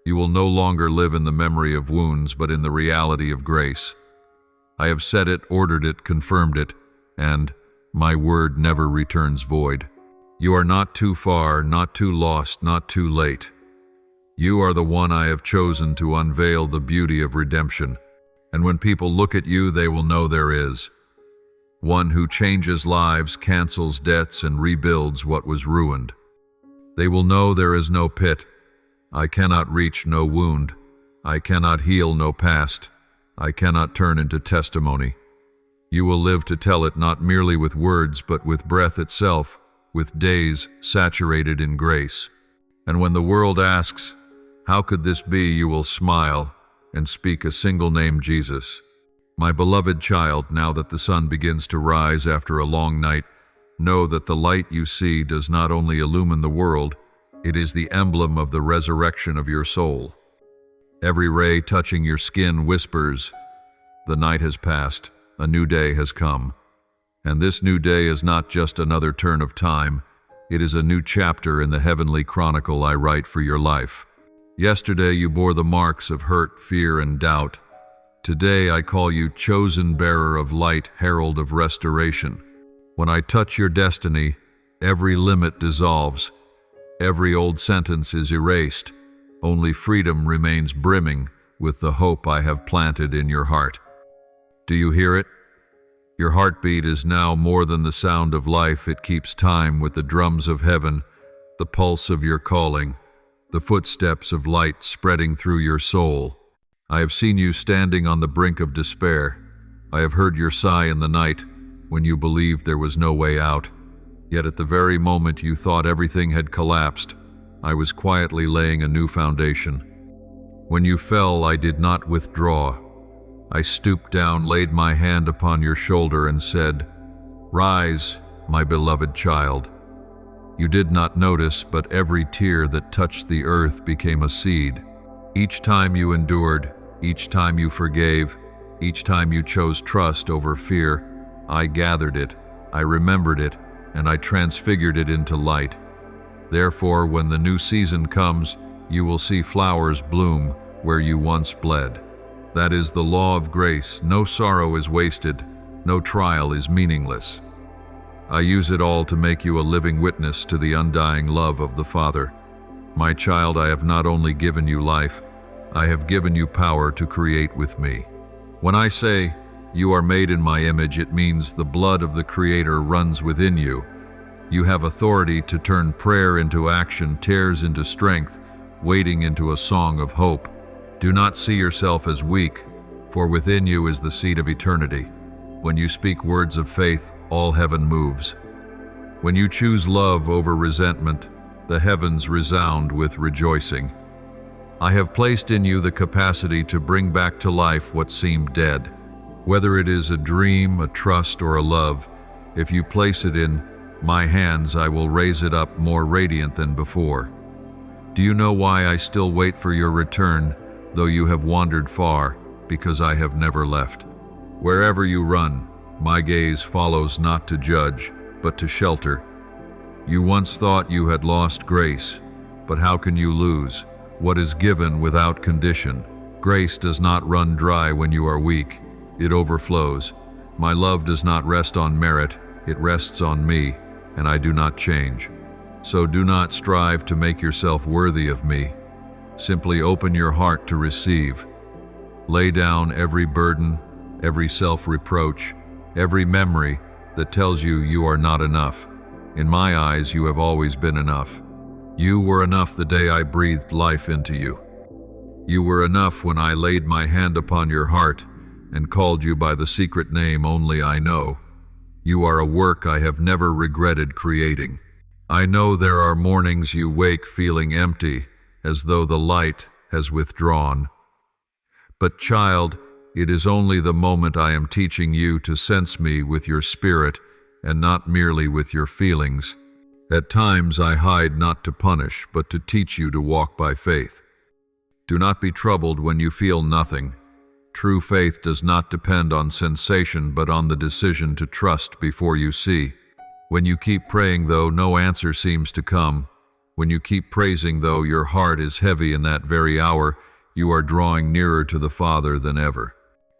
You will no longer live in the memory of wounds, but in the reality of grace. I have said it, ordered it, confirmed it, and my word never returns void. You are not too far, not too lost, not too late. You are the one I have chosen to unveil the beauty of redemption. And when people look at you, they will know there is one who changes lives, cancels debts, and rebuilds what was ruined. They will know there is no pit. I cannot reach no wound. I cannot heal no past. I cannot turn into testimony. You will live to tell it, not merely with words, but with breath itself, with days saturated in grace. And when the world asks, how could this be, you will smile and speak a single name, Jesus. My beloved child, now that the sun begins to rise after a long night, know that the light you see does not only illumine the world, it is the emblem of the resurrection of your soul. Every ray touching your skin whispers, the night has passed, a new day has come. And this new day is not just another turn of time, it is a new chapter in the heavenly chronicle I write for your life. Yesterday you bore the marks of hurt, fear, and doubt. Today I call you chosen bearer of light, herald of restoration. When I touch your destiny, every limit dissolves. Every old sentence is erased. Only freedom remains brimming with the hope I have planted in your heart. Do you hear it? Your heartbeat is now more than the sound of life. It keeps time with the drums of heaven, the pulse of your calling, the footsteps of light spreading through your soul. I have seen you standing on the brink of despair. I have heard your sigh in the night when you believed there was no way out. Yet at the very moment you thought everything had collapsed, I was quietly laying a new foundation. When you fell, I did not withdraw. I stooped down, laid my hand upon your shoulder, and said, "Rise, my beloved child." You did not notice, but every tear that touched the earth became a seed. Each time you endured, each time you forgave, each time you chose trust over fear, I gathered it, I remembered it, and I transfigured it into light. Therefore, when the new season comes, you will see flowers bloom where you once bled. That is the law of grace. No sorrow is wasted, no trial is meaningless. I use it all to make you a living witness to the undying love of the Father. My child, I have not only given you life, I have given you power to create with me. When I say, you are made in my image, it means the blood of the Creator runs within you. You have authority to turn prayer into action, tears into strength, waiting into a song of hope. Do not see yourself as weak, for within you is the seed of eternity. When you speak words of faith, all heaven moves. When you choose love over resentment, the heavens resound with rejoicing. I have placed in you the capacity to bring back to life what seemed dead. Whether it is a dream, a trust, or a love, if you place it in my hands, I will raise it up more radiant than before. Do you know why I still wait for your return, though you have wandered far? Because I have never left. Wherever you run, my gaze follows, not to judge, but to shelter. You once thought you had lost grace, but how can you lose what is given without condition? Grace does not run dry when you are weak. It overflows. My love does not rest on merit, it rests on me, and I do not change. So do not strive to make yourself worthy of me. Simply open your heart to receive. Lay down every burden, every self-reproach, every memory that tells you you are not enough. In my eyes, you have always been enough. You were enough the day I breathed life into you. You were enough when I laid my hand upon your heart and called you by the secret name only I know. You are a work I have never regretted creating. I know there are mornings you wake feeling empty, as though the light has withdrawn. But child, it is only the moment I am teaching you to sense me with your spirit and not merely with your feelings. At times I hide not to punish, but to teach you to walk by faith. Do not be troubled when you feel nothing. True faith does not depend on sensation, but on the decision to trust before you see. When you keep praying, though no answer seems to come, when you keep praising, though your heart is heavy in that very hour, you are drawing nearer to the Father than ever.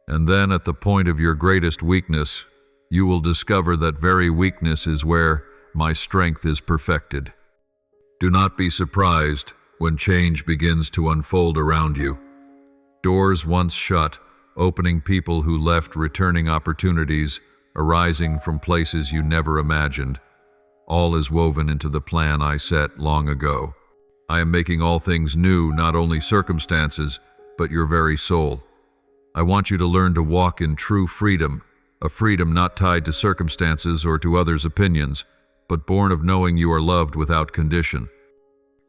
And then at the point of your greatest weakness, you will discover that very weakness is where my strength is perfected. Do not be surprised when change begins to unfold around you. Doors once shut, opening, people who left returning, opportunities arising from places you never imagined. All is woven into the plan I set long ago. I am making all things new, not only circumstances, but your very soul. I want you to learn to walk in true freedom, a freedom not tied to circumstances or to others' opinions, but born of knowing you are loved without condition.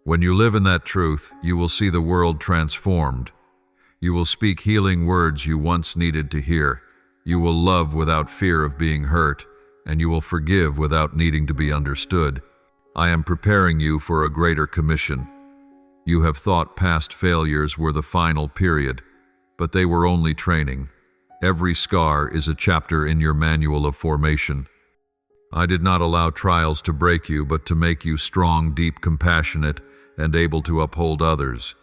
When you live in that truth, you will see the world transformed. You will speak healing words you once needed to hear. You will love without fear of being hurt, and you will forgive without needing to be understood. I am preparing you for a greater commission. You have thought past failures were the final period, but they were only training. Every scar is a chapter in your manual of formation. I did not allow trials to break you, but to make you strong, deep, compassionate, and able to uphold others.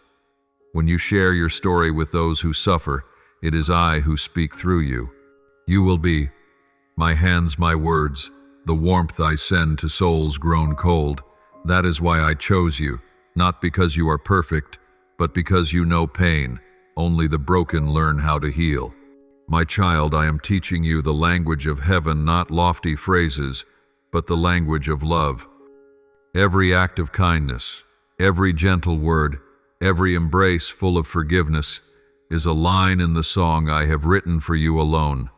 When you share your story with those who suffer, it is I who speak through you. You will be my hands, my words, the warmth I send to souls grown cold. That is why I chose you, not because you are perfect, but because you know pain. Only the broken learn how to heal. My child, I am teaching you the language of heaven, not lofty phrases, but the language of love. Every act of kindness, every gentle word, every embrace full of forgiveness is a line in the song I have written for you alone.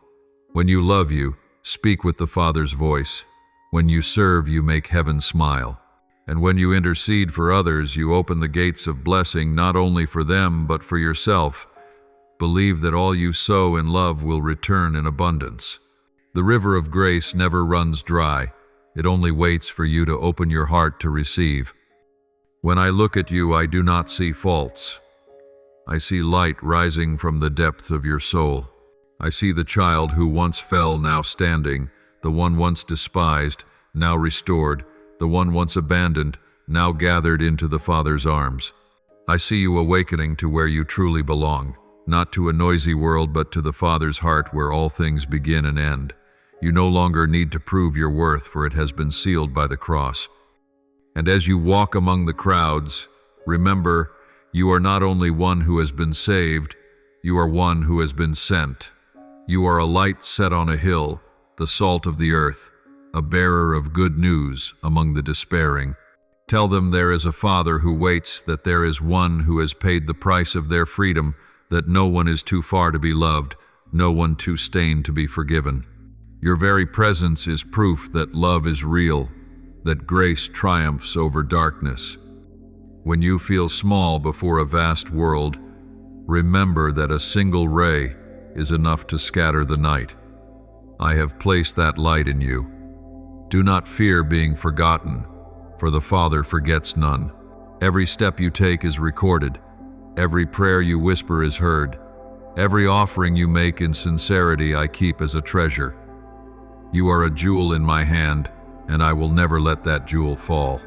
When you love, you speak with the Father's voice. When you serve, you make heaven smile. And when you intercede for others, you open the gates of blessing not only for them, but for yourself. Believe that all you sow in love will return in abundance. The river of grace never runs dry. It only waits for you to open your heart to receive. When I look at you, I do not see faults. I see light rising from the depths of your soul. I see the child who once fell, now standing, the one once despised, now restored, the one once abandoned, now gathered into the Father's arms. I see you awakening to where you truly belong, not to a noisy world, but to the Father's heart where all things begin and end. You no longer need to prove your worth, for it has been sealed by the cross. And as you walk among the crowds, remember, you are not only one who has been saved, you are one who has been sent. You are a light set on a hill, the salt of the earth, a bearer of good news among the despairing. Tell them there is a Father who waits, that there is one who has paid the price of their freedom, that no one is too far to be loved, no one too stained to be forgiven. Your very presence is proof that love is real, that grace triumphs over darkness. When you feel small before a vast world, remember that a single ray is enough to scatter the night. I have placed that light in you. Do not fear being forgotten, for the Father forgets none. Every step you take is recorded. Every prayer you whisper is heard. Every offering you make in sincerity I keep as a treasure. You are a jewel in my hand, and I will never let that jewel fall.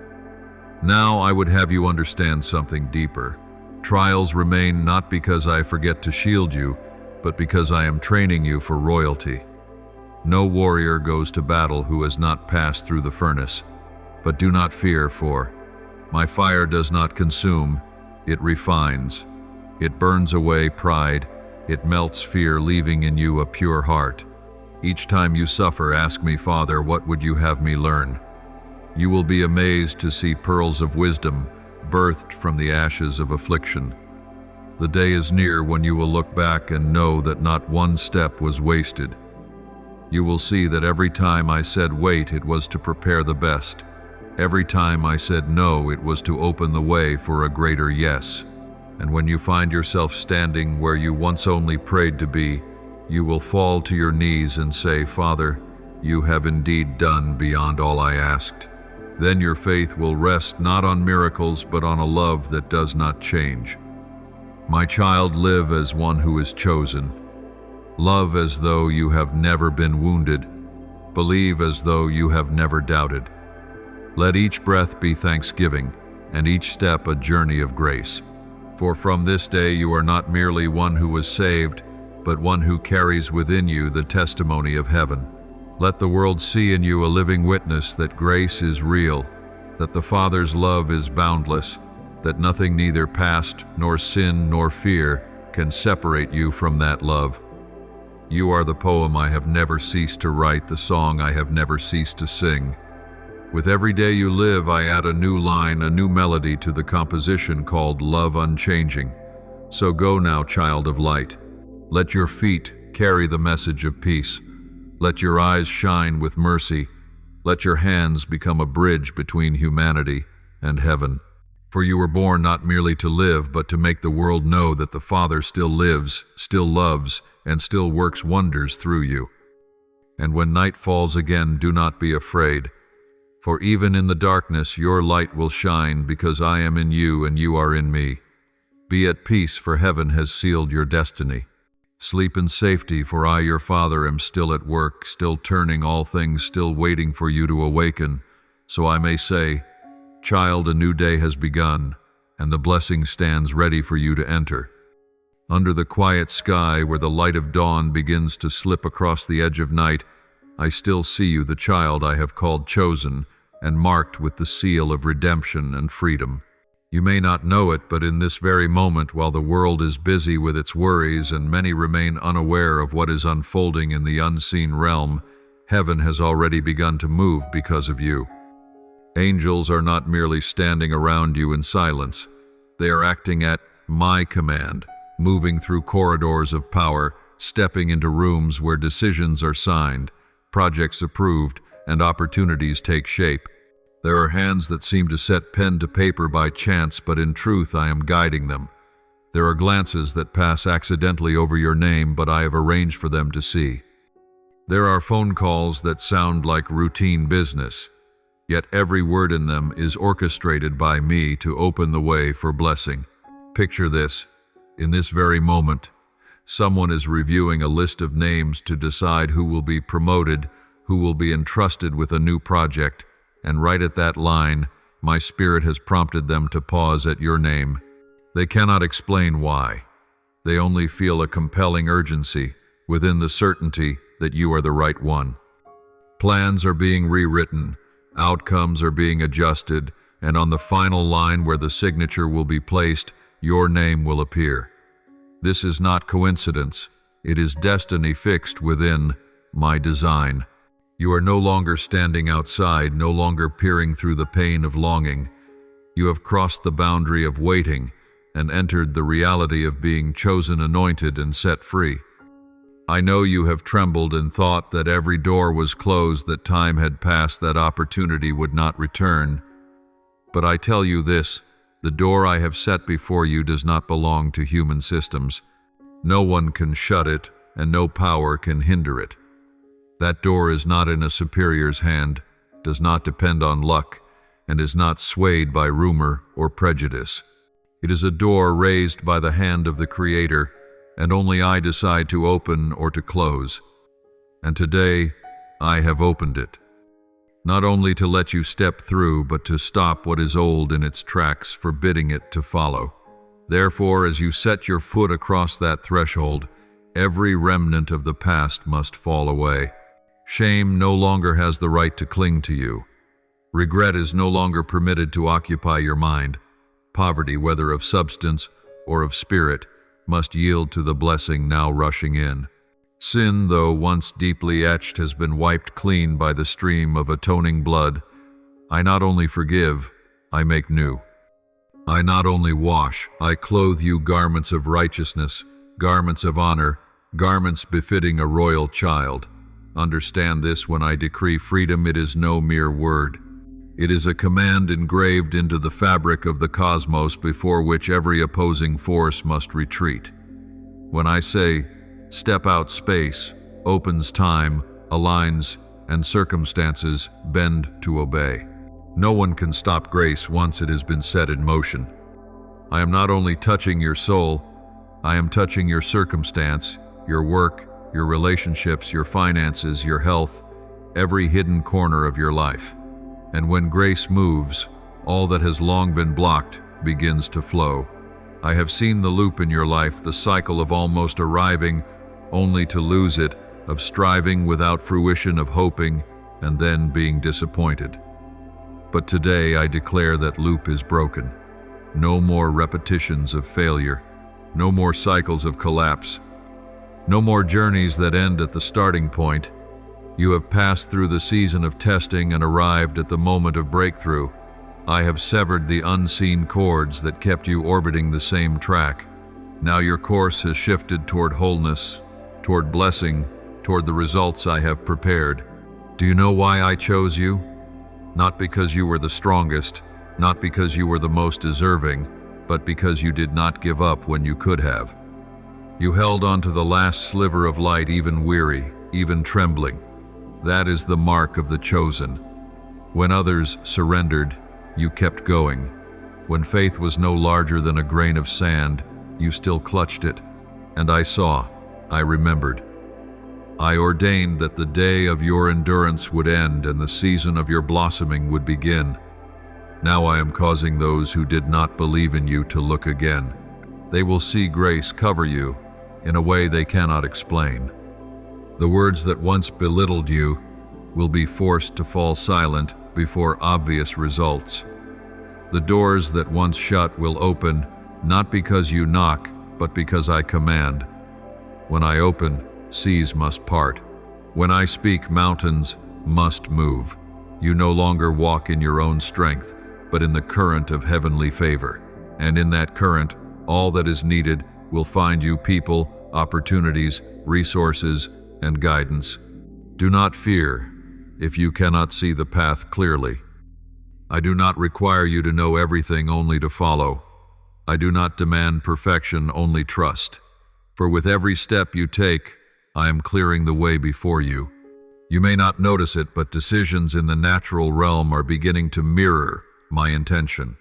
Now I would have you understand something deeper. Trials remain not because I forget to shield you, but because I am training you for royalty. No warrior goes to battle who has not passed through the furnace. But do not fear, for my fire does not consume, it refines. It burns away pride, it melts fear, leaving in you a pure heart. Each time you suffer, ask me, Father, what would you have me learn? You will be amazed to see pearls of wisdom birthed from the ashes of affliction. The day is near when you will look back and know that not one step was wasted. You will see that every time I said wait, it was to prepare the best. Every time I said no, it was to open the way for a greater yes. And when you find yourself standing where you once only prayed to be, you will fall to your knees and say, Father, you have indeed done beyond all I asked. Then your faith will rest not on miracles, but on a love that does not change. My child, live as one who is chosen. Love as though you have never been wounded. Believe as though you have never doubted. Let each breath be thanksgiving, and each step a journey of grace. For from this day you are not merely one who was saved, but one who carries within you the testimony of heaven. Let the world see in you a living witness that grace is real, that the Father's love is boundless, that nothing, neither past, nor sin, nor fear, can separate you from that love. You are the poem I have never ceased to write, the song I have never ceased to sing. With every day you live, I add a new line, a new melody to the composition called Love Unchanging. So go now, child of light. Let your feet carry the message of peace. Let your eyes shine with mercy. Let your hands become a bridge between humanity and heaven. For you were born not merely to live, but to make the world know that the Father still lives, still loves, and still works wonders through you. And when night falls again, do not be afraid. For even in the darkness your light will shine, because I am in you and you are in me. Be at peace, for heaven has sealed your destiny. Sleep in safety, for I, your Father, am still at work, still turning all things, still waiting for you to awaken. So I may say, child, a new day has begun, and the blessing stands ready for you to enter. Under the quiet sky, where the light of dawn begins to slip across the edge of night, I still see you, the child I have called chosen, and marked with the seal of redemption and freedom. You may not know it, but in this very moment, while the world is busy with its worries and many remain unaware of what is unfolding in the unseen realm, heaven has already begun to move because of you. Angels are not merely standing around you in silence. They are acting at my command, moving through corridors of power, stepping into rooms where decisions are signed, projects approved, and opportunities take shape. There are hands that seem to set pen to paper by chance, but in truth I am guiding them. There are glances that pass accidentally over your name, but I have arranged for them to see. There are phone calls that sound like routine business, yet every word in them is orchestrated by me to open the way for blessing. Picture this. In this very moment, someone is reviewing a list of names to decide who will be promoted, who will be entrusted with a new project, and right at that line, my spirit has prompted them to pause at your name. They cannot explain why. They only feel a compelling urgency within the certainty that you are the right one. Plans are being rewritten, outcomes are being adjusted, and on the final line where the signature will be placed, your name will appear. This is not coincidence. It is destiny fixed within my design. You are no longer standing outside, no longer peering through the pain of longing. You have crossed the boundary of waiting and entered the reality of being chosen, anointed, and set free. I know you have trembled and thought that every door was closed, that time had passed, that opportunity would not return. But I tell you this, the door I have set before you does not belong to human systems. No one can shut it, and no power can hinder it. That door is not in a superior's hand, does not depend on luck, and is not swayed by rumor or prejudice. It is a door raised by the hand of the Creator, and only I decide to open or to close. And today, I have opened it. Not only to let you step through, but to stop what is old in its tracks, forbidding it to follow. Therefore, as you set your foot across that threshold, Every remnant of the past must fall away. Shame no longer has the right to cling to you. Regret is no longer permitted to occupy your mind. Poverty, whether of substance or of spirit, must yield to the blessing now rushing in. Sin, though once deeply etched, has been wiped clean by the stream of atoning blood. I not only forgive, I make new. I not only wash, I clothe you garments of righteousness, garments of honor, garments befitting a royal child. Understand this: when I decree freedom, it is no mere word. It is a command engraved into the fabric of the cosmos, before which every opposing force must retreat. When I say, step out, space opens, time aligns, and circumstances bend to obey. No one can stop grace once it has been set in motion. I am not only touching your soul, I am touching your circumstance, your work, your relationships, your finances, your health, every hidden corner of your life. And when grace moves, all that has long been blocked begins to flow. I have seen the loop in your life, the cycle of almost arriving, only to lose it, of striving without fruition, of hoping, and then being disappointed. But today I declare that loop is broken. No more repetitions of failure, no more cycles of collapse, no more journeys that end at the starting point. You have passed through the season of testing and arrived at the moment of breakthrough. I have severed the unseen cords that kept you orbiting the same track. Now your course has shifted toward wholeness, toward blessing, toward the results I have prepared. Do you know why I chose you? Not because you were the strongest, not because you were the most deserving, but because you did not give up when you could have. You held on to the last sliver of light, even weary, even trembling. That is the mark of the chosen. When others surrendered, you kept going. When faith was no larger than a grain of sand, you still clutched it. And I saw, I remembered. I ordained that the day of your endurance would end and the season of your blossoming would begin. Now I am causing those who did not believe in you to look again. They will see grace cover you in a way they cannot explain. The words that once belittled you will be forced to fall silent before obvious results. The doors that once shut will open, not because you knock, but because I command. When I open, seas must part. When I speak, mountains must move. You no longer walk in your own strength, but in the current of heavenly favor. And in that current, all that is needed will find you: people, opportunities, resources, and guidance. Do not fear if you cannot see the path clearly. I do not require you to know everything, only to follow. I do not demand perfection, only trust. For with every step you take, I am clearing the way before you. You may not notice it, but decisions in the natural realm are beginning to mirror my intention.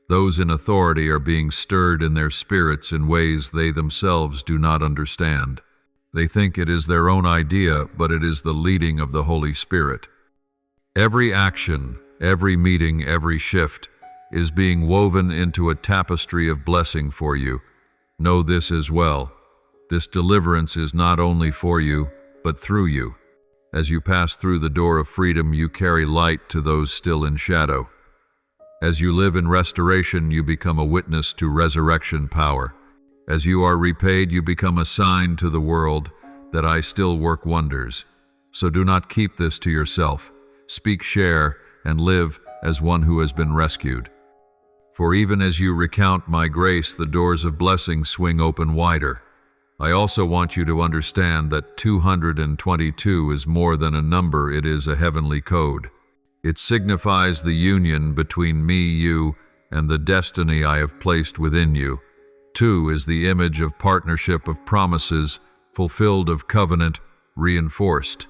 Those in authority are being stirred in their spirits in ways they themselves do not understand. They think it is their own idea, but it is the leading of the Holy Spirit. Every action, every meeting, every shift is being woven into a tapestry of blessing for you. Know this as well. This deliverance is not only for you, but through you. As you pass through the door of freedom, you carry light to those still in shadow. As you live in restoration, you become a witness to resurrection power. As you are repaid, you become a sign to the world that I still work wonders. So do not keep this to yourself. Speak, share, and live as one who has been rescued. For even as you recount my grace, the doors of blessing swing open wider. I also want you to understand that 222 is more than a number, it is a heavenly code. It signifies the union between me, you, and the destiny I have placed within you. 2 is the image of partnership, of promises, fulfilled, of covenant, reinforced.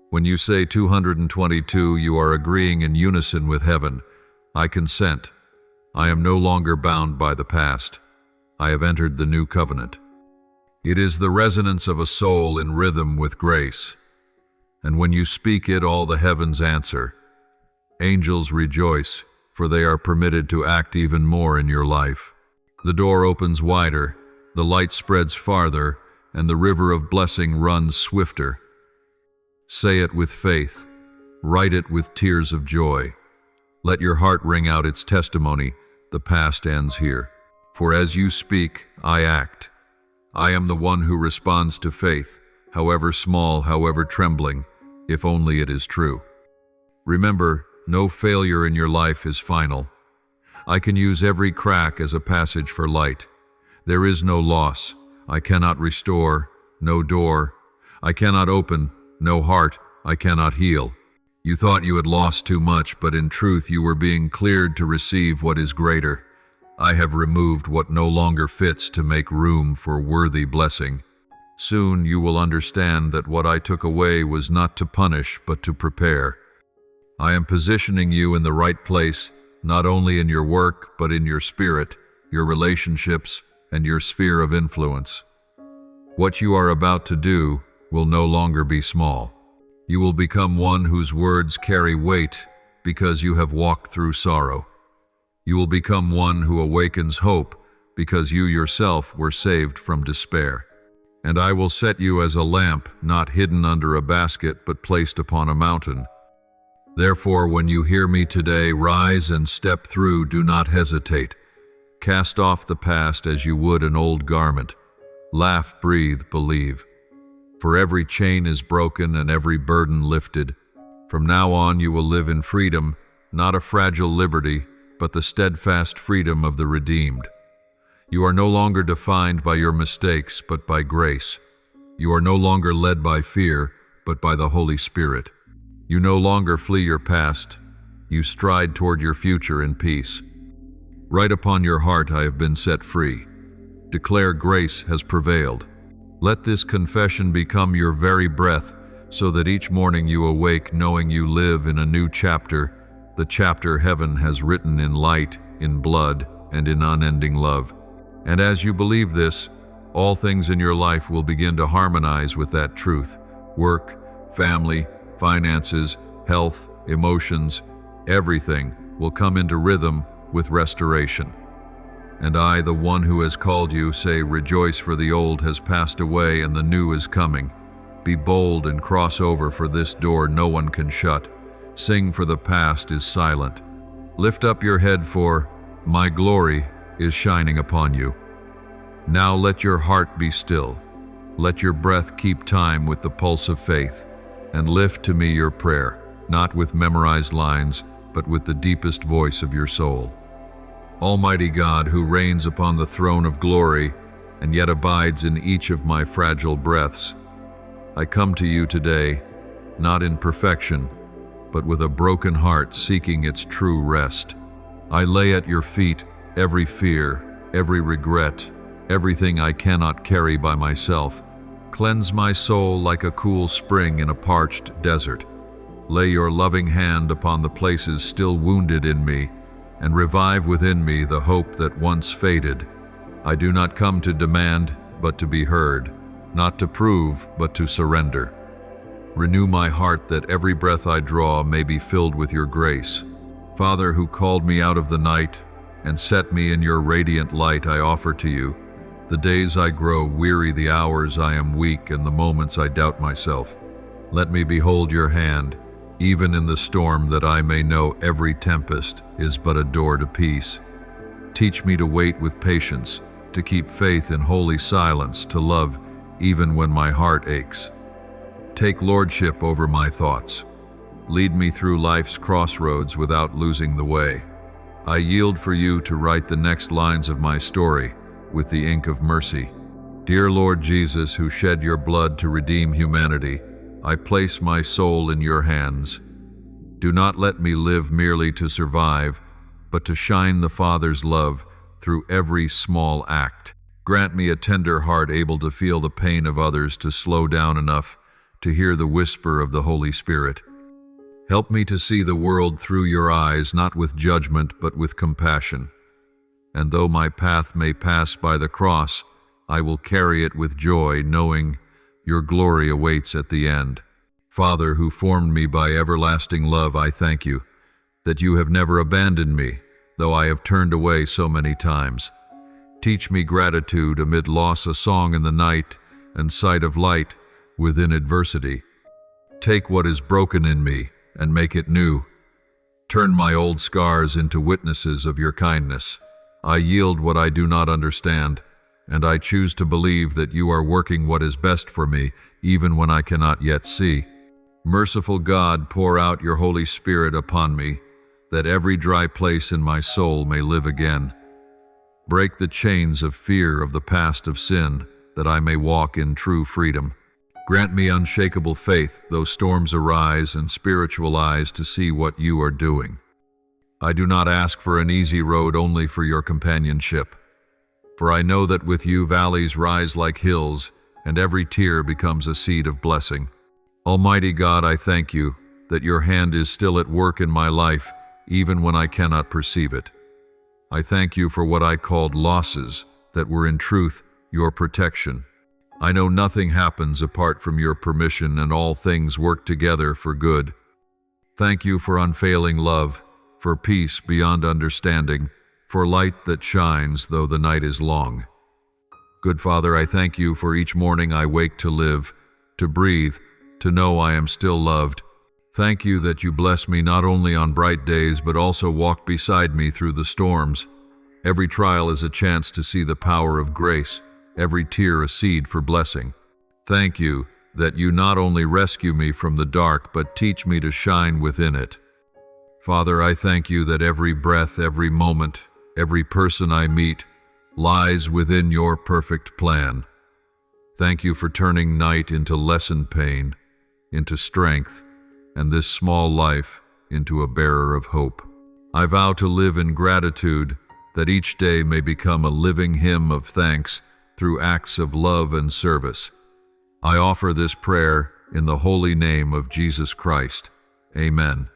When you say 222, you are agreeing in unison with heaven. I consent. I am no longer bound by the past. I have entered the new covenant. It is the resonance of a soul in rhythm with grace. And when you speak it, all the heavens answer. Angels rejoice, for they are permitted to act even more in your life. The door opens wider, the light spreads farther, and the river of blessing runs swifter. Say it with faith. Write it with tears of joy. Let your heart ring out its testimony. The past ends here. For as you speak, I act. I am the one who responds to faith, however small, however trembling, if only it is true. Remember, no failure in your life is final. I can use every crack as a passage for light. There is no loss. I cannot restore, no door. I cannot open, no heart. I cannot heal. You thought you had lost too much, but in truth you were being cleared to receive what is greater. I have removed what no longer fits to make room for worthy blessing. Soon you will understand that what I took away was not to punish, but to prepare. I am positioning you in the right place, not only in your work, but in your spirit, your relationships, and your sphere of influence. What you are about to do will no longer be small. You will become one whose words carry weight because you have walked through sorrow. You will become one who awakens hope because you yourself were saved from despair. And I will set you as a lamp, not hidden under a basket, but placed upon a mountain. Therefore, when you hear me today, rise and step through, do not hesitate. Cast off the past as you would an old garment. Laugh, breathe, believe. For every chain is broken and every burden lifted. From now on you will live in freedom, not a fragile liberty, but the steadfast freedom of the redeemed. You are no longer defined by your mistakes, but by grace. You are no longer led by fear, but by the Holy Spirit. You no longer flee your past. You stride toward your future in peace. Write upon your heart, I have been set free. Declare grace has prevailed. Let this confession become your very breath, so that each morning you awake knowing you live in a new chapter, the chapter heaven has written in light, in blood, and in unending love. And as you believe this, all things in your life will begin to harmonize with that truth. Work, family, finances, health, emotions, everything will come into rhythm with restoration. And I, the one who has called you, say, rejoice, for the old has passed away and the new is coming. Be bold and cross over, for this door no one can shut. Sing, for the past is silent. Lift up your head, for my glory is shining upon you. Now let your heart be still. Let your breath keep time with the pulse of faith, and lift to me your prayer, not with memorized lines, but with the deepest voice of your soul. Almighty God, who reigns upon the throne of glory and yet abides in each of my fragile breaths, I come to you today, not in perfection, but with a broken heart seeking its true rest. I lay at your feet every fear, every regret, everything I cannot carry by myself. Cleanse my soul like a cool spring in a parched desert. Lay your loving hand upon the places still wounded in me, and revive within me the hope that once faded. I do not come to demand, but to be heard, not to prove, but to surrender. Renew my heart that every breath I draw may be filled with your grace. Father, who called me out of the night and set me in your radiant light, I offer to you the days I grow weary, the hours I am weak, and the moments I doubt myself. Let me behold your hand, even in the storm, that I may know every tempest is but a door to peace. Teach me to wait with patience, to keep faith in holy silence, to love even when my heart aches. Take lordship over my thoughts. Lead me through life's crossroads without losing the way. I yield for you to write the next lines of my story with the ink of mercy. Dear Lord Jesus, who shed your blood to redeem humanity, I place my soul in your hands. Do not let me live merely to survive, but to shine the Father's love through every small act. Grant me a tender heart able to feel the pain of others, to slow down enough to hear the whisper of the Holy Spirit. Help me to see the world through your eyes, not with judgment, but with compassion. And though my path may pass by the cross, I will carry it with joy, knowing your glory awaits at the end. Father, who formed me by everlasting love, I thank you that you have never abandoned me, though I have turned away so many times. Teach me gratitude amid loss, a song in the night, and sight of light within adversity. Take what is broken in me and make it new. Turn my old scars into witnesses of your kindness. I yield what I do not understand, and I choose to believe that you are working what is best for me, even when I cannot yet see. Merciful God, pour out your Holy Spirit upon me, that every dry place in my soul may live again. Break the chains of fear of the past of sin, that I may walk in true freedom. Grant me unshakable faith, though storms arise, and spiritual eyes to see what you are doing. I do not ask for an easy road, only for your companionship. For I know that with you valleys rise like hills, and every tear becomes a seed of blessing. Almighty God, I thank you that your hand is still at work in my life, even when I cannot perceive it. I thank you for what I called losses that were in truth your protection. I know nothing happens apart from your permission, and all things work together for good. Thank you for unfailing love, for peace beyond understanding, for light that shines though the night is long. Good Father, I thank you for each morning I wake to live, to breathe, to know I am still loved. Thank you that you bless me not only on bright days, but also walk beside me through the storms. Every trial is a chance to see the power of grace, every tear a seed for blessing. Thank you that you not only rescue me from the dark, but teach me to shine within it. Father, I thank you that every breath, every moment, every person I meet lies within your perfect plan. Thank you for turning night into lessened pain, into strength, and this small life into a bearer of hope. I vow to live in gratitude, that each day may become a living hymn of thanks through acts of love and service. I offer this prayer in the holy name of Jesus Christ. Amen.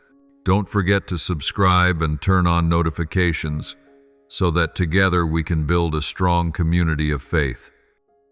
Don't forget to subscribe and turn on notifications so that together we can build a strong community of faith.